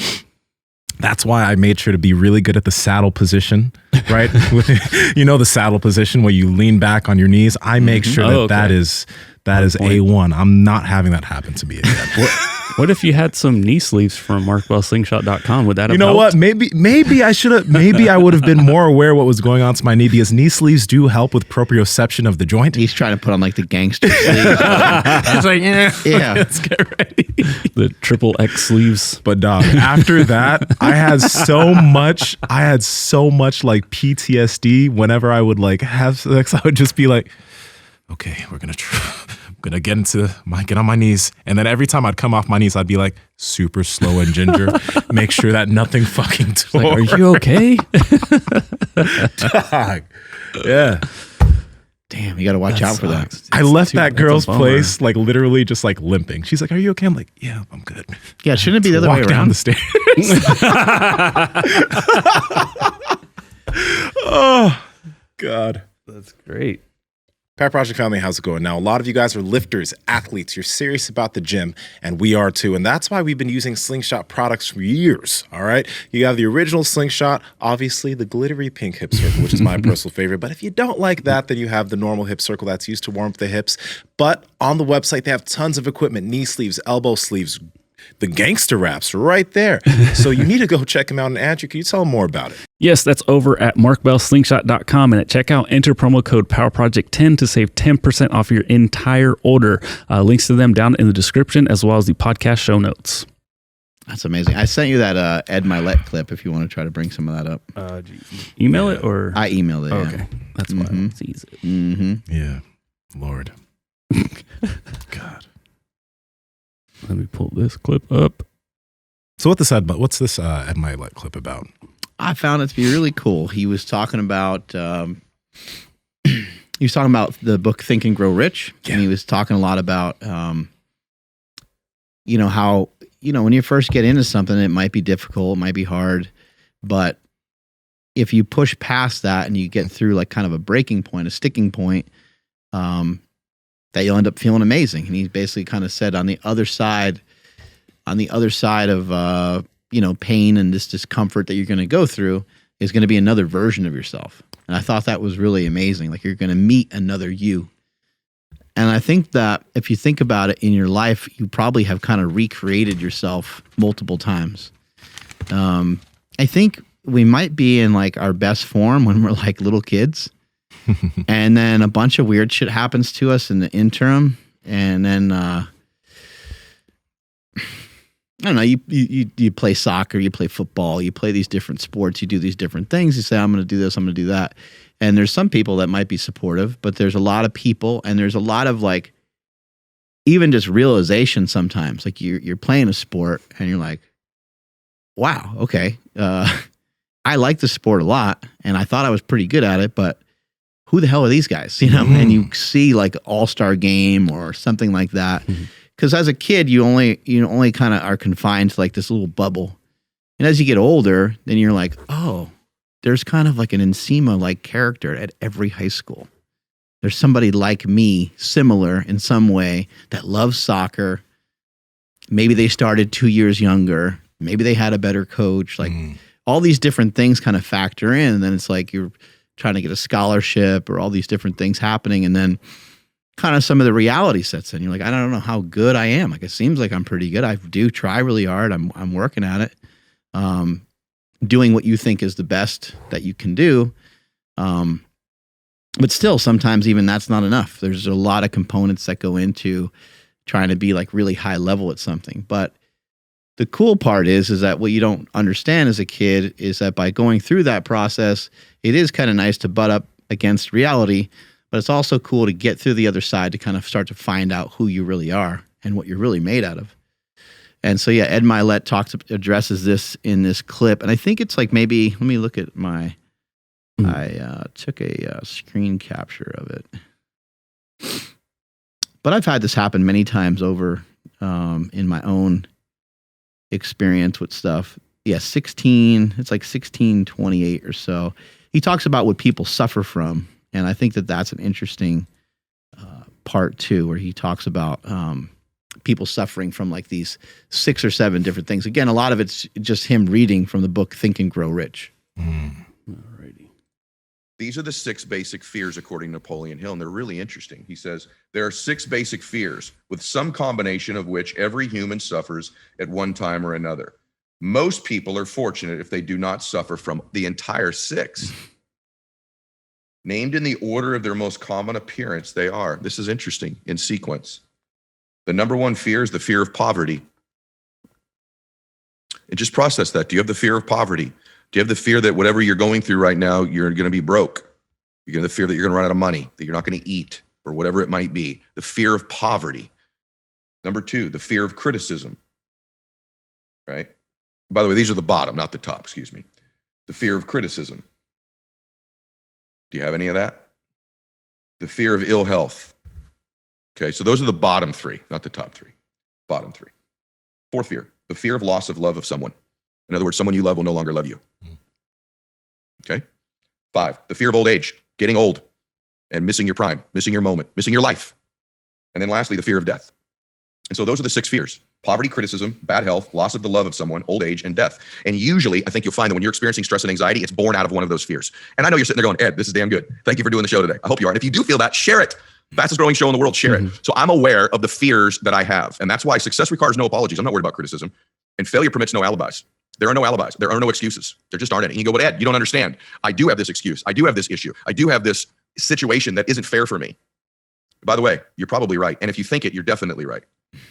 That's why I made sure to be really good at the saddle position, right? The saddle position where you lean back on your knees. I make sure that is A1. I'm not having that happen to me again. What if you had some knee sleeves from markbellslingshot.com? Would that have You know helped? what? Maybe I should have. Maybe I would have been more aware what was going on to my knee, because knee sleeves do help with proprioception of the joint. He's trying to put on like the gangster sleeves. It's like, yeah, let's get ready. The triple X sleeves. But dog, after that, I had so much like PTSD. Whenever I would like have sex, I would just be like, okay, we're gonna get on my knees, and then every time I'd come off my knees, I'd be like super slow and ginger, make sure that nothing fucking tore. Like, are you okay? Dog. Yeah. Damn, you got to watch out for that. I left that girl's place like literally just like limping. She's like, "Are you okay?" I'm like, "Yeah, I'm good." Yeah, shouldn't it be the other way Walk down around? the stairs. Oh God. That's great. Power Project family, how's it going? Now, a lot of you guys are lifters, athletes. You're serious about the gym, and we are too. And that's why we've been using Slingshot products for years, all right? You have the original Slingshot, obviously the glittery pink hip circle, which is my personal favorite. But if you don't like that, then you have the normal hip circle that's used to warm up the hips. But on the website, they have tons of equipment, knee sleeves, elbow sleeves, the gangster wraps right there. So you need to go check them out. And Andrew, can you tell them more about it? Yes, that's over at markbellslingshot.com. And at checkout, enter promo code PowerProject10 to save 10% off your entire order. Links to them down in the description, as well as the podcast show notes. That's amazing. I sent you that Ed Millett clip if you want to try to bring some of that up. Email it or? I emailed it. Okay. That's why it sees it. Mm-hmm. Yeah. Lord. God. Let me pull this clip up. So what's this Ed Millett clip about? I found it to be really cool. He was talking about the book Think and Grow Rich, and he was talking a lot about how when you first get into something, it might be difficult, it might be hard, but if you push past that and you get through like kind of a breaking point, a sticking point, that you'll end up feeling amazing. And he basically kind of said on the other side of pain and this discomfort that you're going to go through is going to be another version of yourself. And I thought that was really amazing. Like you're going to meet another you. And I think that if you think about it in your life, you probably have kind of recreated yourself multiple times. I think we might be in like our best form when we're like little kids. And then a bunch of weird shit happens to us in the interim. And then, I don't know, you play soccer, you play football, you play these different sports, you do these different things. You say, I'm going to do this, I'm going to do that. And there's some people that might be supportive, but there's a lot of people, and there's a lot of like, even just realization sometimes. Like you're playing a sport and you're like, wow, okay. I like the sport a lot and I thought I was pretty good at it, but who the hell are these guys? And you see like All-Star Game or something like that. Because as a kid, you only kind of are confined to like this little bubble. And as you get older, then you're like, oh, there's kind of like an Nsima like character at every high school. There's somebody like me, similar in some way, that loves soccer. Maybe they started 2 years younger. Maybe they had a better coach. Like all these different things kind of factor in. And then it's like you're trying to get a scholarship or all these different things happening. And then kind of some of the reality sets in. You're like, I don't know how good I am. Like, it seems like I'm pretty good. I do try really hard. I'm working at it. Doing what you think is the best that you can do. But still, sometimes even that's not enough. There's a lot of components that go into trying to be like really high level at something. But the cool part is that what you don't understand as a kid is that by going through that process, it is kind of nice to butt up against reality, but it's also cool to get through the other side to kind of start to find out who you really are and what you're really made out of. And so, yeah, Ed Millett addresses this in this clip. And I think it's like maybe, let me look at I took a screen capture of it. But I've had this happen many times over in my own experience with stuff. Yeah, it's like 1628 or so. He talks about what people suffer from. And I think that that's an interesting part too, where he talks about people suffering from like these 6 or 7 different things. Again, a lot of it's just him reading from the book Think and Grow Rich. Alrighty. These are the 6 basic fears according to Napoleon Hill, and they're really interesting. He says, there are 6 basic fears with some combination of which every human suffers at one time or another. Most people are fortunate if they do not suffer from the entire 6. Named in the order of their most common appearance, they are, this is interesting, in sequence. The number 1 fear is the fear of poverty. And just process that. Do you have the fear of poverty? Do you have the fear that whatever you're going through right now, you're going to be broke? You have the fear that you're going to run out of money, that you're not going to eat, or whatever it might be. The fear of poverty. Number 2, the fear of criticism. Right? By the way, these are the bottom, not the top, excuse me. The fear of criticism. Do you have any of that? The fear of ill health. Okay, so those are the bottom 3, not the top 3. Bottom 3. 4th fear, the fear of loss of love of someone. In other words, someone you love will no longer love you. Okay? 5, the fear of old age, getting old and missing your prime, missing your moment, missing your life. And then lastly, the fear of death. And so those are the 6 fears: poverty, criticism, bad health, loss of the love of someone, old age, and death. And usually, I think you'll find that when you're experiencing stress and anxiety, it's born out of one of those fears. And I know you're sitting there going, Ed, this is damn good. Thank you for doing the show today. I hope you are. And if you do feel that, share it. Fastest growing show in the world, share it. So I'm aware of the fears that I have. And that's why success requires no apologies. I'm not worried about criticism. And failure permits no alibis. There are no alibis. There are no excuses. There just aren't any. And you go, but Ed, you don't understand. I do have this excuse. I do have this issue. I do have this situation that isn't fair for me. By the way, you're probably right. And if you think it, you're definitely right.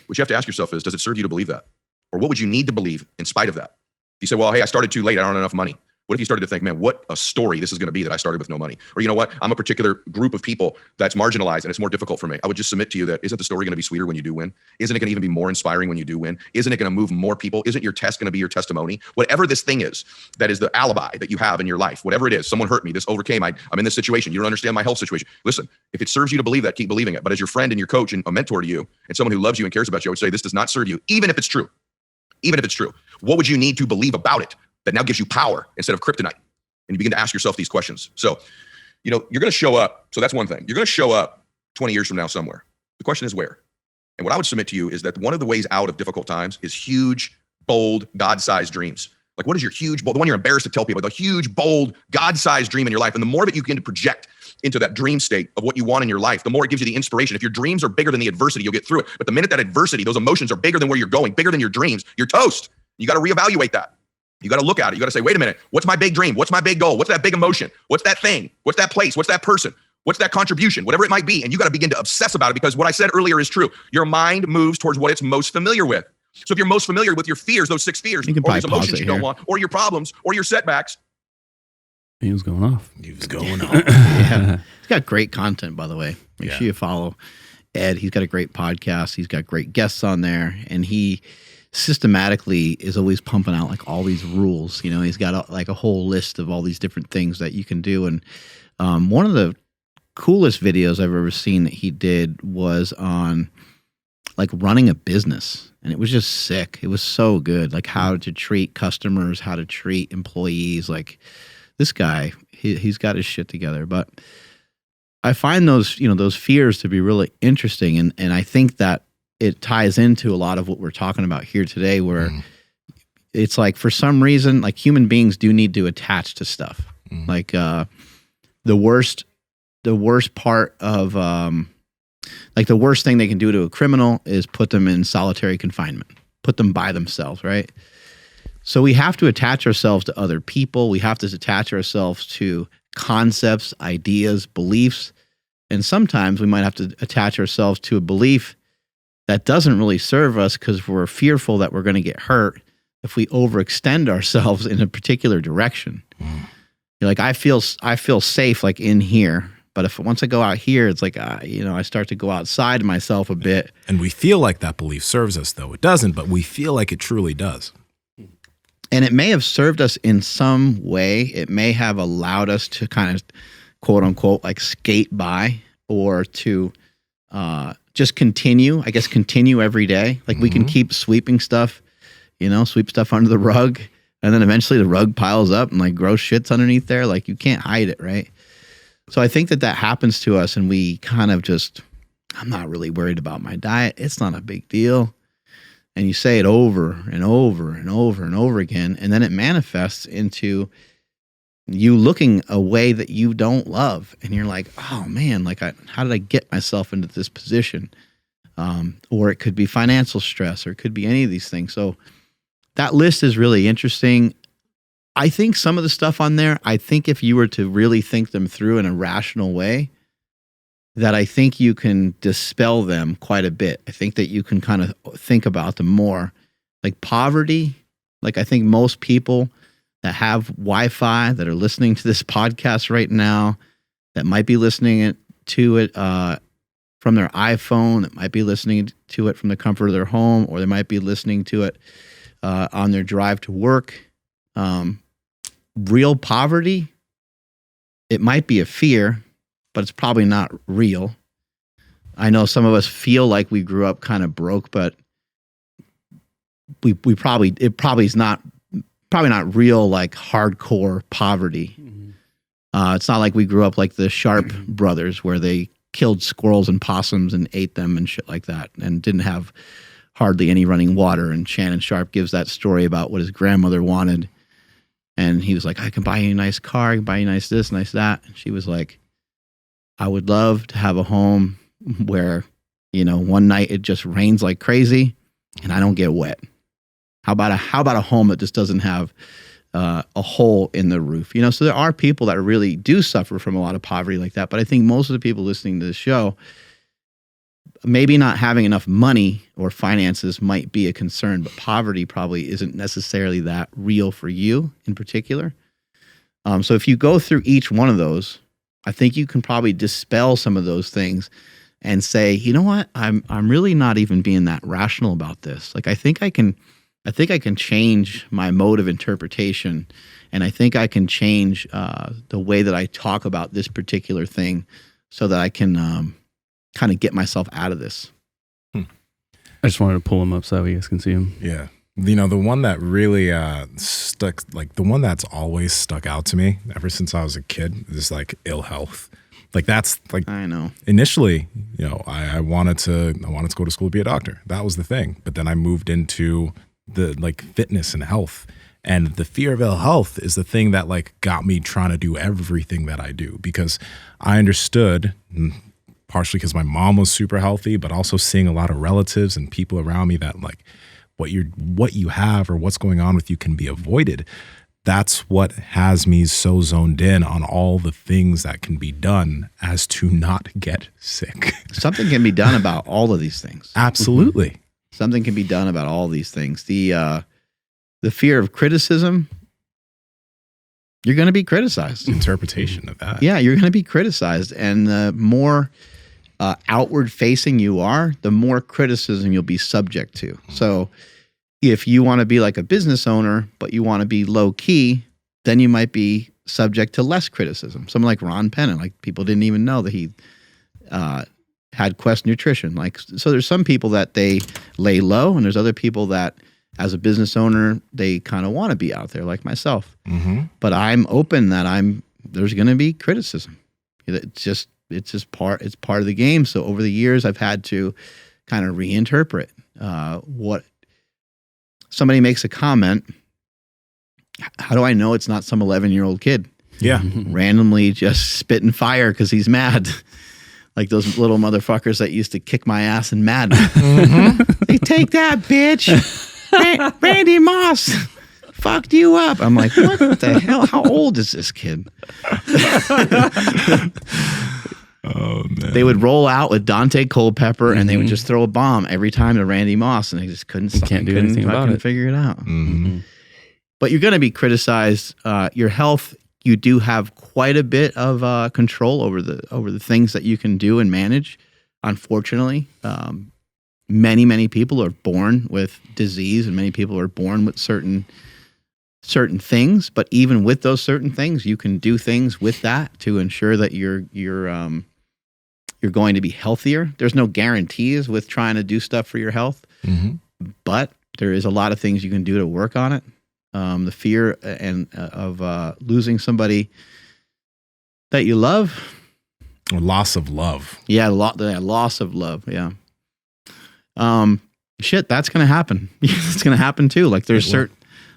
What you have to ask yourself is, does it serve you to believe that? Or what would you need to believe in spite of that? You say, well, hey, I started too late. I don't have enough money. What if you started to think, man, what a story this is going to be that I started with no money? Or you know what? I'm a particular group of people that's marginalized and it's more difficult for me. I would just submit to you that isn't the story going to be sweeter when you do win? Isn't it going to even be more inspiring when you do win? Isn't it going to move more people? Isn't your test going to be your testimony? Whatever this thing is, that is the alibi that you have in your life, whatever it is, someone hurt me, this overcame, I'm in this situation, you don't understand my health situation. Listen, if it serves you to believe that, keep believing it. But as your friend and your coach and a mentor to you and someone who loves you and cares about you, I would say this does not serve you, even if it's true. Even if it's true. What would you need to believe about it that now gives you power instead of kryptonite? And you begin to ask yourself these questions. So, you know, you're going to show up. So that's one thing. You're going to show up 20 years from now somewhere. The question is where? And what I would submit to you is that one of the ways out of difficult times is huge, bold, God-sized dreams. Like, what is your huge, bold, the one you're embarrassed to tell people, the huge, bold, God-sized dream in your life? And the more that you begin to project into that dream state of what you want in your life, the more it gives you the inspiration. If your dreams are bigger than the adversity, you'll get through it. But the minute that adversity, those emotions are bigger than where you're going, bigger than your dreams, you're toast. You got to reevaluate that. You got to look at it. You got to say, wait a minute, what's my big dream? What's my big goal? What's that big emotion? What's that thing? What's that place? What's that person? What's that contribution? Whatever it might be. And you got to begin to obsess about it, because what I said earlier is true. Your mind moves towards what it's most familiar with. So if you're most familiar with your fears, those 6 fears, or those emotions you don't want, or your problems, or your setbacks. He was going off. He was going off. Yeah. He's got great content, by the way. Make sure you follow Ed. He's got a great podcast. He's got great guests on there. And he systematically is always pumping out like all these rules. You know, he's got a whole list of all these different things that you can do. And one of the coolest videos I've ever seen that he did was on like running a business. And it was just sick. It was so good. Like how to treat customers, how to treat employees. Like this guy, he's got his shit together. But I find those, those fears to be really interesting. And I think that it ties into a lot of what we're talking about here today, where it's like, for some reason, like human beings do need to attach to stuff. Like the worst part of, like the worst thing they can do to a criminal is put them in solitary confinement, put them by themselves, right? So we have to attach ourselves to other people. We have to attach ourselves to concepts, ideas, beliefs. And sometimes we might have to attach ourselves to a belief that doesn't really serve us because we're fearful that we're going to get hurt if we overextend ourselves in a particular direction. Like I feel safe like in here, but if once I go out here, it's like I start to go outside myself a bit. And we feel like that belief serves us, though it doesn't. But we feel like it truly does. And it may have served us in some way. It may have allowed us to kind of quote unquote like skate by, or to just continue every day. Like we can keep sweeping stuff, sweep stuff under the rug, and then eventually the rug piles up and like gross shit's underneath there. Like you can't hide it, right? So I think that happens to us, and we kind of just, I'm not really worried about my diet. It's not a big deal. And you say it over and over and over and over again, and then it manifests into you looking a way that you don't love, and you're like, oh man, like how did I get myself into this position? Or it could be financial stress, or it could be any of these things. So that list is really interesting. I think some of the stuff on there, I think if you were to really think them through in a rational way, that I think you can dispel them quite a bit. I think that you can kind of think about them more. Like poverty, like I think most people that have Wi-Fi that are listening to this podcast right now, that might be listening to it from their iPhone, that might be listening to it from the comfort of their home, or they might be listening to it on their drive to work. Real poverty, it might be a fear, but it's probably not real. I know some of us feel like we grew up kind of broke, but it probably is not real, like hardcore poverty. It's not like we grew up like the Sharp brothers, where they killed squirrels and possums and ate them and shit like that, and didn't have hardly any running water. And Shannon Sharp gives that story about what his grandmother wanted. And he was like, I can buy you a nice car, I can buy you nice this, nice that. And she was like, I would love to have a home where, one night it just rains like crazy and I don't get wet. How about a home that just doesn't have a hole in the roof? So there are people that really do suffer from a lot of poverty like that. But I think most of the people listening to this show, maybe not having enough money or finances might be a concern, but poverty probably isn't necessarily that real for you in particular. So if you go through each one of those, I think you can probably dispel some of those things and say, you know what, I'm really not even being that rational about this. Like I think I can change my mode of interpretation, and I think I can change the way that I talk about this particular thing, so that I can kind of get myself out of this. I just wanted to pull him up so you guys can see him. Yeah. The one that really stuck, like the one that's always stuck out to me ever since I was a kid, is like ill health. Like that's like, I know. Initially, I wanted to go to school to be a doctor. That was the thing. But then I moved into the like fitness and health, and the fear of ill health is the thing that like got me trying to do everything that I do, because I understood, partially because my mom was super healthy, but also seeing a lot of relatives and people around me that like what you have or what's going on with you can be avoided. That's what has me so zoned in on all the things that can be done as to not get sick. Something can be done about all of these things. Absolutely. Something can be done about all these things. The fear of criticism, you're going to be criticized. Interpretation of that. Yeah, you're going to be criticized. And the more outward facing you are, the more criticism you'll be subject to. So if you want to be like a business owner, but you want to be low key, then you might be subject to less criticism. Someone like Ron Pennon, like people didn't even know that he had Quest Nutrition. Like, so there's some people that they lay low, and there's other people that, as a business owner, they kind of want to be out there, like myself. Mm-hmm. But I'm open that there's going to be criticism. It's part of the game. So over the years, I've had to kind of reinterpret what somebody makes a comment. How do I know it's not some 11-year-old kid? Yeah. Randomly just spitting fire because he's mad. Like those little motherfuckers that used to kick my ass in Madden. Mm-hmm. Hey, take that, bitch. Randy Moss fucked you up. I'm like, what the hell? How old is this kid? Oh, man. They would roll out with Dante Culpepper, and they would just throw a bomb every time to Randy Moss, and they just couldn't anything about it. Figure it out. Mm-hmm. But you're going to be criticized. Your health, you do have quite a bit of control over the things that you can do and manage. Unfortunately, many people are born with disease, and many people are born with certain things. But even with those certain things, you can do things with that to ensure that you're going to be healthier. There's no guarantees with trying to do stuff for your health, but there is a lot of things you can do to work on it. The fear of losing somebody that you love, Or loss of love. yeah, loss of love, yeah. Shit, that's gonna happen. It's gonna happen too. Like there's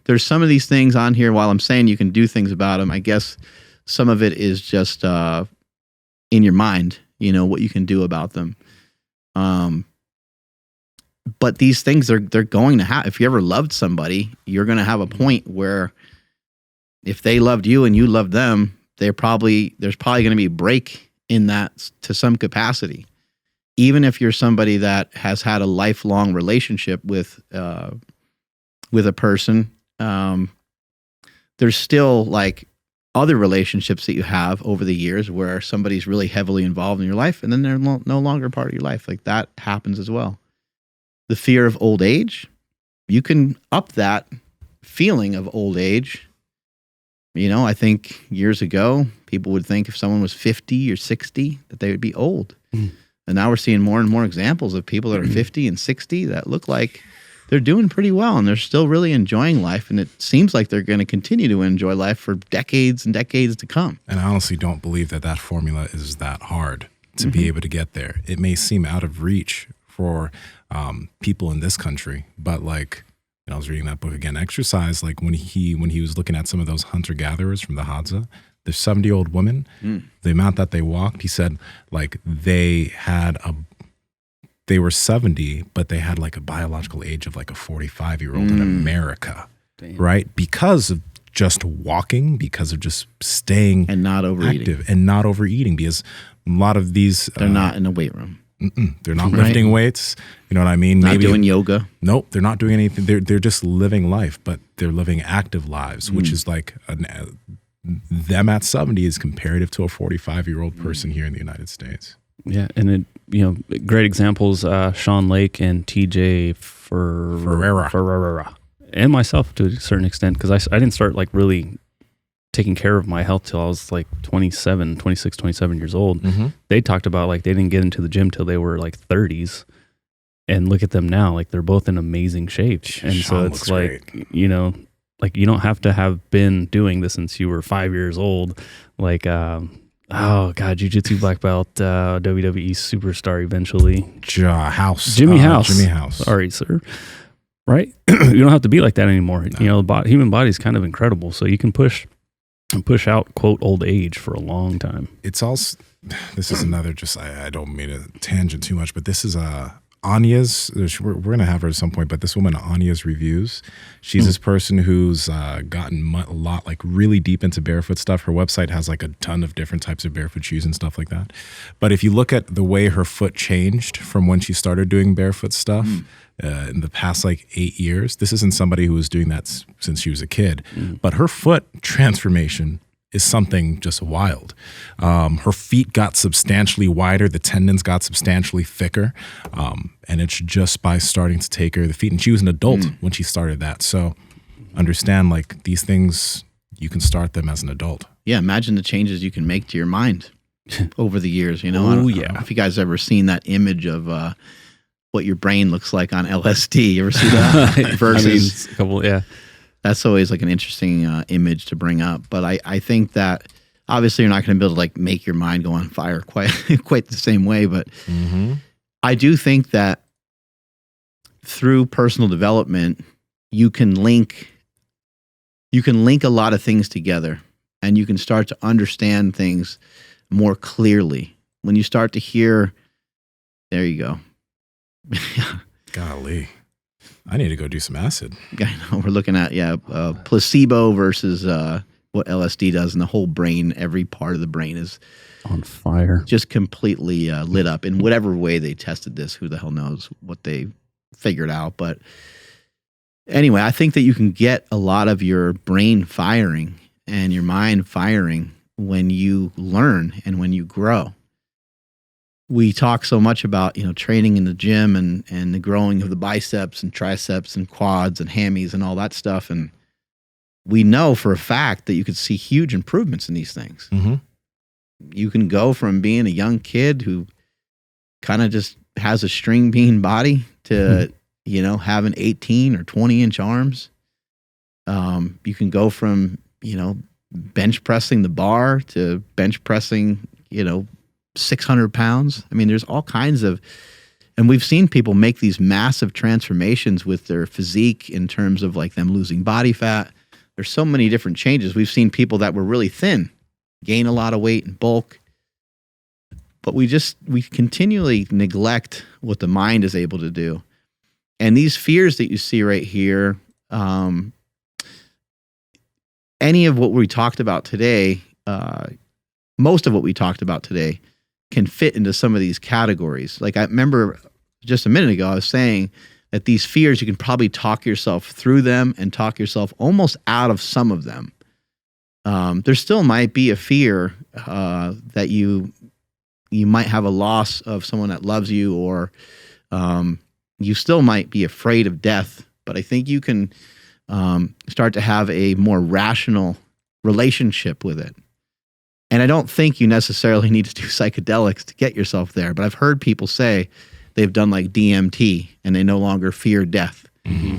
there's some of these things on here. While I'm saying you can do things about them, I guess some of it is just in your mind, what you can do about them. But these things they're going to have. If you ever loved somebody, you're going to have a point where if they loved you and you loved them, there's probably going to be a break in that to some capacity. Even if you're somebody that has had a lifelong relationship with a person, there's still like other relationships that you have over the years where somebody's really heavily involved in your life and then they're no longer part of your life. Like that happens as well. The fear of old age, you can up that feeling of old age. I think years ago, people would think if someone was 50 or 60 that they would be old. And now we're seeing more and more examples of people that are 50 and 60 that look like they're doing pretty well and they're still really enjoying life. And it seems like they're going to continue to enjoy life for decades and decades to come. And I honestly don't believe that formula is that hard to be able to get there. It may seem out of reach for people in this country, but like, I was reading that book again, Exercise, like when he was looking at some of those hunter-gatherers from the Hadza, the 70-year-old women, the amount that they walked, he said, like they were 70, but they had like a biological age of like a 45-year-old in America, right? Because of just walking, because of just staying and not overeating. Active and not overeating, because a lot of these... They're not in the weight room. They're not lifting weights. You know what I mean? Not doing yoga. Nope, they're not doing anything. They're just living life, but they're living active lives, which is like them at 70 is comparative to a 45-year-old person here in the United States. Yeah, and great examples, Sean Lake and TJ Ferreira, and myself to a certain extent, because I didn't start like really taking care of my health till I was like 26, 27 years old. They talked about like they didn't get into the gym till they were like 30s, and look at them now, like they're both in amazing shape. And so it's like, great. Like you don't have to have been doing this since you were 5 years old. Like, oh God, Jiu Jitsu black belt, WWE superstar eventually. Jimmy House. Sorry, sir. Right? You don't have to be like that anymore. No. The human body is kind of incredible. So you can push out, quote, old age for a long time. It's also, this is another, just, I don't mean to tangent too much, but this is Anya's, we're going to have her at some point, but this woman, Anya's Reviews, she's this person who's gotten a lot, like really deep into barefoot stuff. Her website has like a ton of different types of barefoot shoes and stuff like that. But if you look at the way her foot changed from when she started doing barefoot stuff in the past like 8 years, this isn't somebody who was doing that since she was a kid, but her foot transformation is something just wild. Her feet got substantially wider. The tendons got substantially thicker. And it's just by starting to take care of the feet. And she was an adult when she started that. So understand, like, these things, you can start them as an adult. Yeah, imagine the changes you can make to your mind over the years. I don't know if you guys ever seen that image of what your brain looks like on LSD. You ever see that? Versus a couple, yeah. That's always like an interesting image to bring up. But I think that obviously you're not going to be able to like make your mind go on fire quite the same way. But I do think that through personal development, you can link a lot of things together, and you can start to understand things more clearly. When you start to hear, there you go. Golly. I need to go do some acid. I know, we're looking at, placebo versus what LSD does, and the whole brain, every part of the brain is on fire, just completely lit up in whatever way they tested this. Who the hell knows what they figured out. But anyway, I think that you can get a lot of your brain firing and your mind firing when you learn and when you grow. We talk so much about, training in the gym and the growing of the biceps and triceps and quads and hammies and all that stuff. And we know for a fact that you could see huge improvements in these things. You can go from being a young kid who kind of just has a string bean body to, having 18 or 20-inch arms. You can go from, bench pressing the bar to bench pressing, 600 pounds. I mean, there's all kinds of And we've seen people make these massive transformations with their physique in terms of like them losing body fat. There's so many different changes. We've seen people that were really thin gain a lot of weight and bulk. But we continually neglect what the mind is able to do. And these fears that you see right here, any of what we talked about today, most of what we talked about today can fit into some of these categories. Like I remember just a minute ago, I was saying that these fears, you can probably talk yourself through them and talk yourself almost out of some of them. There still might be a fear that you might have a loss of someone that loves you, or you still might be afraid of death. But I think you can start to have a more rational relationship with it. And I don't think you necessarily need to do psychedelics to get yourself there. But I've heard people say they've done like DMT and they no longer fear death. Mm-hmm.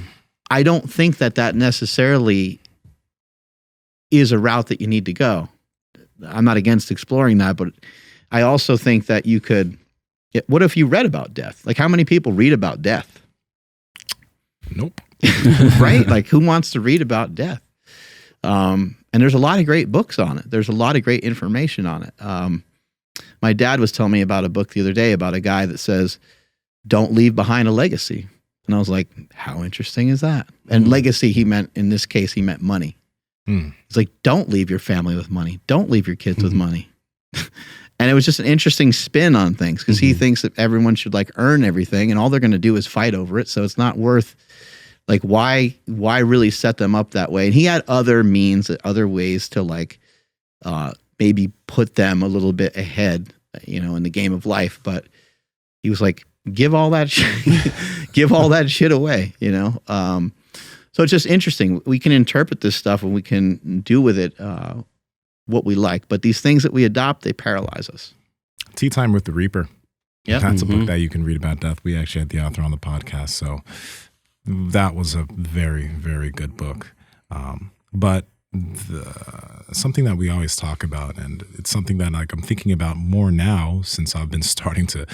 I don't think that necessarily is a route that you need to go. I'm not against exploring that, but I also think that you could, what if you read about death? Like how many people read about death? Nope. Right? Like who wants to read about death? And there's a lot of great books on it. There's a lot of great information on it. My dad was telling me about a book the other day about a guy that says, don't leave behind a legacy. And I was like, how interesting is that? And legacy, in this case, he meant money. It's like, don't leave your family with money. Don't leave your kids with money. And it was just an interesting spin on things because he thinks that everyone should like earn everything and all they're going to do is fight over it. So it's not worth, like, why really set them up that way? And he had other means, other ways to like maybe put them a little bit ahead, in the game of life. But he was like, give all that shit away, So it's just interesting. We can interpret this stuff and we can do with it what we like. But these things that we adopt, they paralyze us. Tea Time with the Reaper. Yeah, That's a book that you can read about death. We actually had the author on the podcast. So that was a very, very good book. But something that we always talk about, and it's something that like I'm thinking about more now since I've been starting to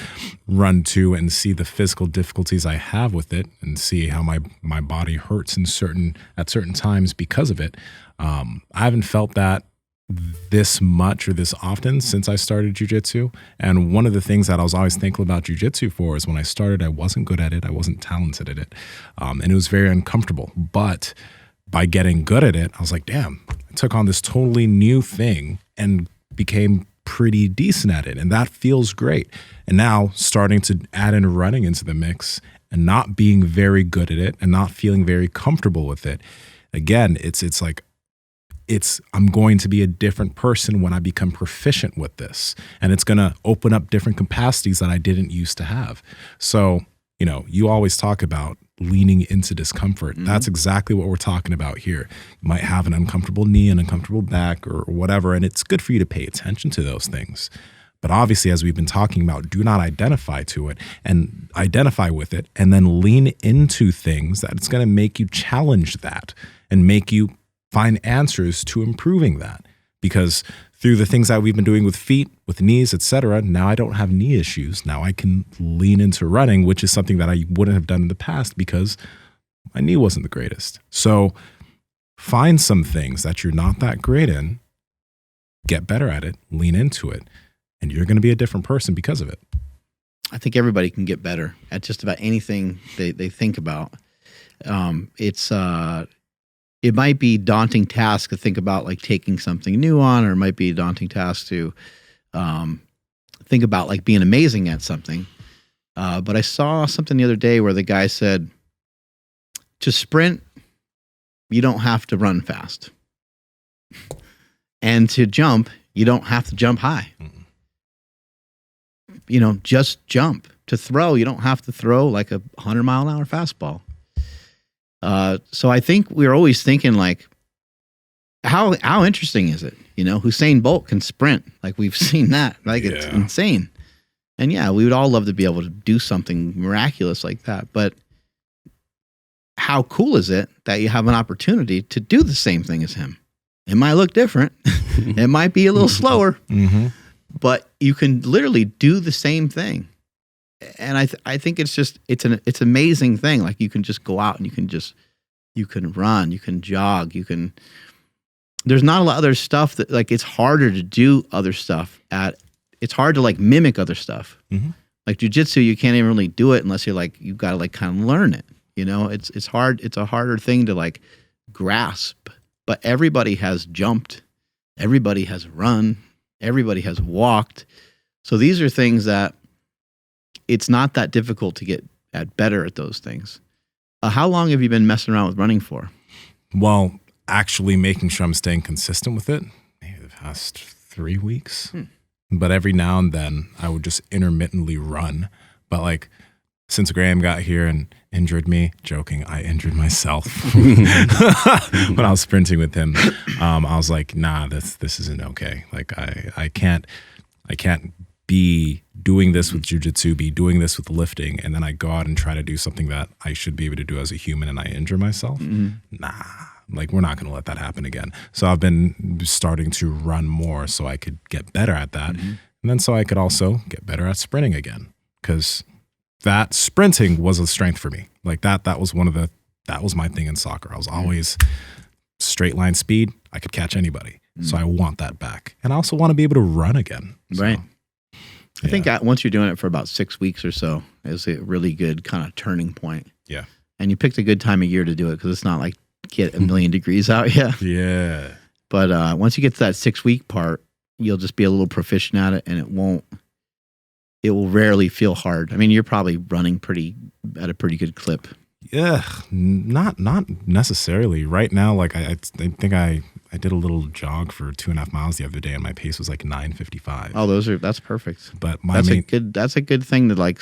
run to and see the physical difficulties I have with it and see how my body hurts at certain times because of it. I haven't felt that this much or this often since I started jiu-jitsu. And one of the things that I was always thankful about jiu-jitsu for is when I started, I wasn't good at it. I wasn't talented at it. And it was very uncomfortable. But by getting good at it, I was like, damn, I took on this totally new thing and became pretty decent at it. And that feels great. And now starting to add in running into the mix and not being very good at it and not feeling very comfortable with it. Again, it's like, I'm going to be a different person when I become proficient with this. And it's going to open up different capacities that I didn't used to have. So, you always talk about leaning into discomfort. That's exactly what we're talking about here. You might have an uncomfortable knee, an uncomfortable back or whatever, and it's good for you to pay attention to those things. But obviously, as we've been talking about, do not identify to it and identify with it and then lean into things that it's going to make you challenge that and make you find answers to improving that. Because through the things that we've been doing with feet, with knees, etc., now I don't have knee issues. Now I can lean into running, which is something that I wouldn't have done in the past because my knee wasn't the greatest. So find some things that you're not that great in, get better at it, lean into it, and you're going to be a different person because of it. I think everybody can get better at just about anything they think about. It might be a daunting task to think about like taking something new on, or it might be a daunting task to think about like being amazing at something. But I saw something the other day where the guy said, to sprint, you don't have to run fast. And to jump, you don't have to jump high. Just jump. To throw, you don't have to throw like a 100-mile-an-hour fastball. So I think we're always thinking like, how interesting is it? Usain Bolt can sprint. Like we've seen that. Like it's insane. And yeah, we would all love to be able to do something miraculous like that. But how cool is it that you have an opportunity to do the same thing as him? It might look different. It might be a little slower, but you can literally do the same thing. And I think it's an amazing thing. Like you can just go out and you can run, you can jog, there's not a lot of other stuff that like it's harder to do other stuff it's hard to like mimic other stuff. Mm-hmm. Like jiu-jitsu, you can't even really do it unless you're like, you've got to like kind of learn it. You know, it's hard. It's a harder thing to like grasp, but everybody has jumped. Everybody has run. Everybody has walked. So these are things that it's not that difficult to get better at those things. How long have you been messing around with running for? Well, actually making sure I'm staying consistent with it, maybe the past 3 weeks. But every now and then I would just intermittently run. But like since Graham got here and injured me, joking, I injured myself when I was sprinting with him. I was like, nah, this isn't okay. Like I can't be doing this with jiu-jitsu, be doing this with lifting, and then I go out and try to do something that I should be able to do as a human and I injure myself. Nah, like we're not going to let that happen again. So I've been starting to run more so I could get better at that. And then so I could also get better at sprinting again, because that sprinting was a strength for me. Like that was that was my thing in soccer. I was always straight line speed. I could catch anybody. So I want that back. And I also want to be able to run again. So, right. I think once you're doing it for about 6 weeks or so is a really good kind of turning point. Yeah. And you picked a good time of year to do it because it's not like get a million degrees out yet. Yeah. But once you get to that 6 week part, you'll just be a little proficient at it and it will rarely feel hard. I mean, you're probably running at a pretty good clip. Yeah, not necessarily. Right now, like I think I did a little jog for 2.5 miles the other day, and my pace was like 9:55. Oh, that's perfect. But that's a good thing to like.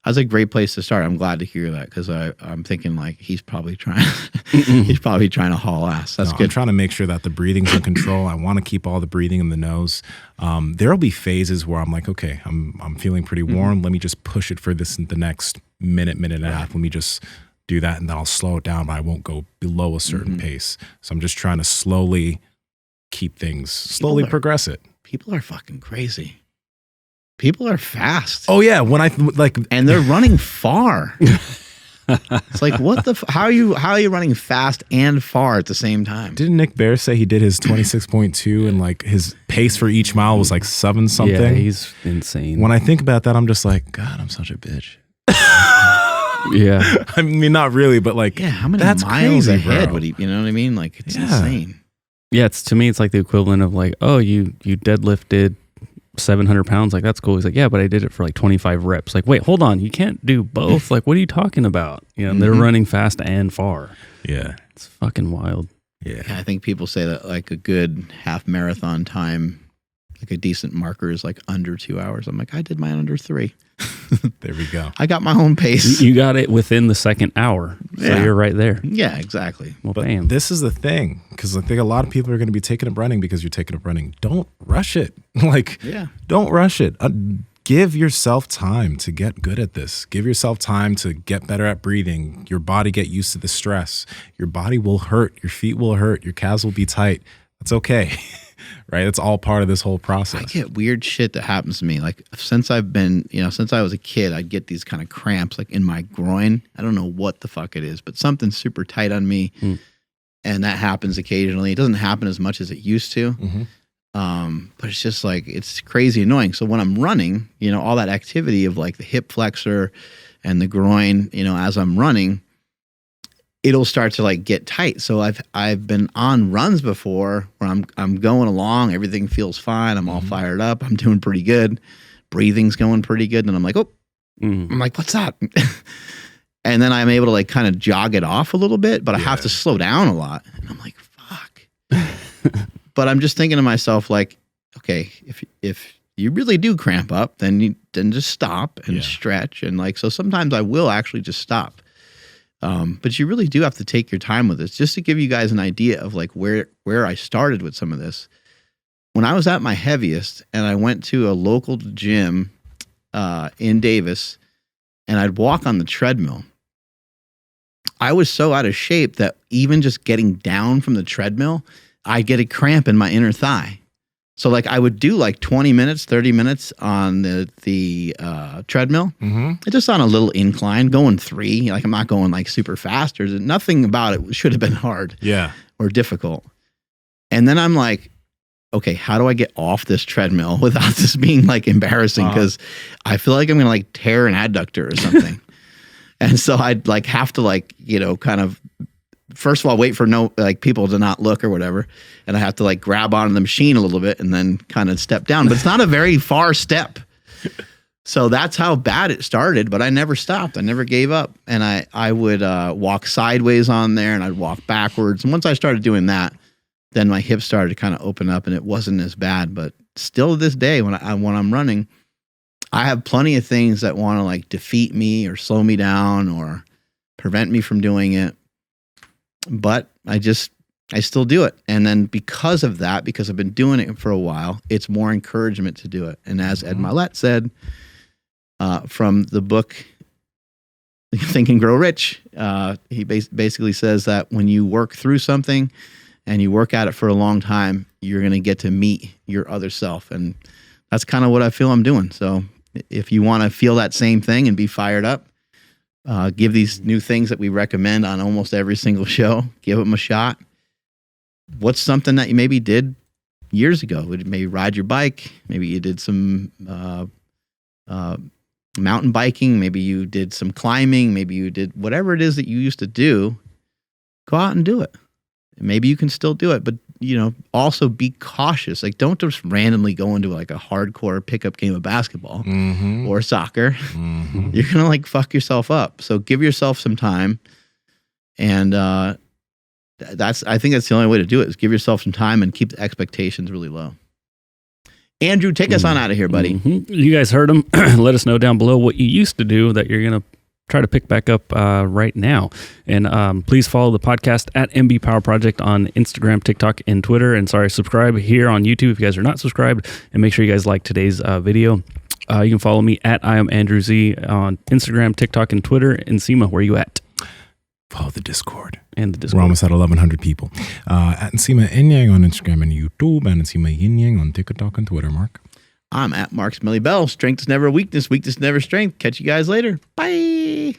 That's a great place to start. I'm glad to hear that because I'm thinking like he's probably trying to haul ass. That's good. I'm trying to make sure that the breathing's in control. I want to keep all the breathing in the nose. There'll be phases where I'm like, okay, I'm feeling pretty warm. Let me just push it for the next minute and a half. Let me just do that, and then I'll slow it down, but I won't go below a certain pace. So I'm just trying to slowly keep things, progress it. People are fucking crazy. People are fast. Oh yeah, when I like, and they're running far. It's like, what the? How are you running fast and far at the same time? Didn't Nick Bear say he did his 26.2 and like his pace for each mile was like 7 something? Yeah, he's insane. When I think about that, I'm just like, God, I'm such a bitch. Yeah, I mean, not really, but like, yeah, how many that's miles crazy, ahead bro. would he? You know what I mean? Like, it's insane. Yeah, to me, it's like the equivalent of like, oh, you deadlifted 700 pounds. Like, that's cool. He's like, yeah, but I did it for like 25 reps. Like, wait, hold on. You can't do both. Like, what are you talking about? You know, they're running fast and far. Yeah. It's fucking wild. Yeah. I think people say that like a good half marathon time, like a decent marker is like under 2 hours. I'm like, I did mine under 3. There we go. I got my own pace. You got it within the second hour. So you're right there. Yeah, exactly. Well, But bam. this is the thing, because I think a lot of people are going to be taking up running because you're taking up running. Don't rush it. Like, don't rush it. Give yourself time to get good at this. Give yourself time to get better at breathing. Your body get used to the stress. Your body will hurt. Your feet will hurt. Your calves will be tight. That's okay. Right? It's all part of this whole process. I get weird shit that happens to me. Like since I was a kid, I'd get these kind of cramps like in my groin. I don't know what the fuck it is, but something's super tight on me. And that happens occasionally. It doesn't happen as much as it used to. But it's just like, it's crazy annoying. So when I'm running, all that activity of like the hip flexor and the groin, as I'm running, it'll start to like get tight. So I've been on runs before where I'm going along, everything feels fine, I'm all fired up, I'm doing pretty good, breathing's going pretty good, and I'm like, I'm like, what's that? And then I'm able to like kind of jog it off a little bit, but I have to slow down a lot. And I'm like, fuck. But I'm just thinking to myself, like, okay, if you really do cramp up, then just stop and stretch, and like, so sometimes I will actually just stop. But you really do have to take your time with this. Just to give you guys an idea of like where I started with some of this. When I was at my heaviest and I went to a local gym in Davis and I'd walk on the treadmill, I was so out of shape that even just getting down from the treadmill, I'd get a cramp in my inner thigh. So like I would do like 20 minutes, 30 minutes on the treadmill. Mm-hmm. Just on a little incline, going 3. Like I'm not going like super fast. There's nothing about it should have been hard Yeah. or difficult. And then I'm like, okay, how do I get off this treadmill without this being like embarrassing? Because I feel like I'm gonna like tear an adductor or something. And so I'd like have to like, kind of first of all wait for people to not look or whatever. And I have to like grab onto the machine a little bit and then kind of step down. But it's not a very far step. So that's how bad it started, but I never stopped. I never gave up. And I would walk sideways on there and I'd walk backwards. And once I started doing that, then my hips started to kind of open up and it wasn't as bad. But still to this day, when I'm running, I have plenty of things that want to like defeat me or slow me down or prevent me from doing it. But I still do it. And then because of that, because I've been doing it for a while, it's more encouragement to do it. And as Ed Millett said, from the book Think and Grow Rich, he basically says that when you work through something and you work at it for a long time, you're going to get to meet your other self. And that's kind of what I feel I'm doing. So if you want to feel that same thing and be fired up, give these new things that we recommend on almost every single show, give them a shot. What's something that you maybe did years ago? Maybe ride your bike. Maybe you did some mountain biking. Maybe you did some climbing. Maybe you did whatever it is that you used to do. Go out and do it. Maybe you can still do it, but also be cautious. Like don't just randomly go into like a hardcore pickup game of basketball or soccer. Mm-hmm. You're going to like fuck yourself up. So give yourself some time. And I think that's the only way to do it is give yourself some time and keep the expectations really low. Andrew, take us on out of here, buddy. Mm-hmm. You guys heard him. Let us know down below what you used to do that you're going to try to pick back up right now. And please follow the podcast at MB Power Project on Instagram, TikTok, and Twitter. And subscribe here on YouTube if you guys are not subscribed. And make sure you guys like today's video. You can follow me at I am Andrew Z on Instagram, TikTok, and Twitter. Nsima, where are you at? Follow the Discord. And the Discord. We're almost at 1,100 people. At Nsima Inyang on Instagram and YouTube, and Nsima Inyang on TikTok and Twitter, Mark. I'm at Mark Smelly Bell. Strength is never weakness. Weakness never strength. Catch you guys later. Bye.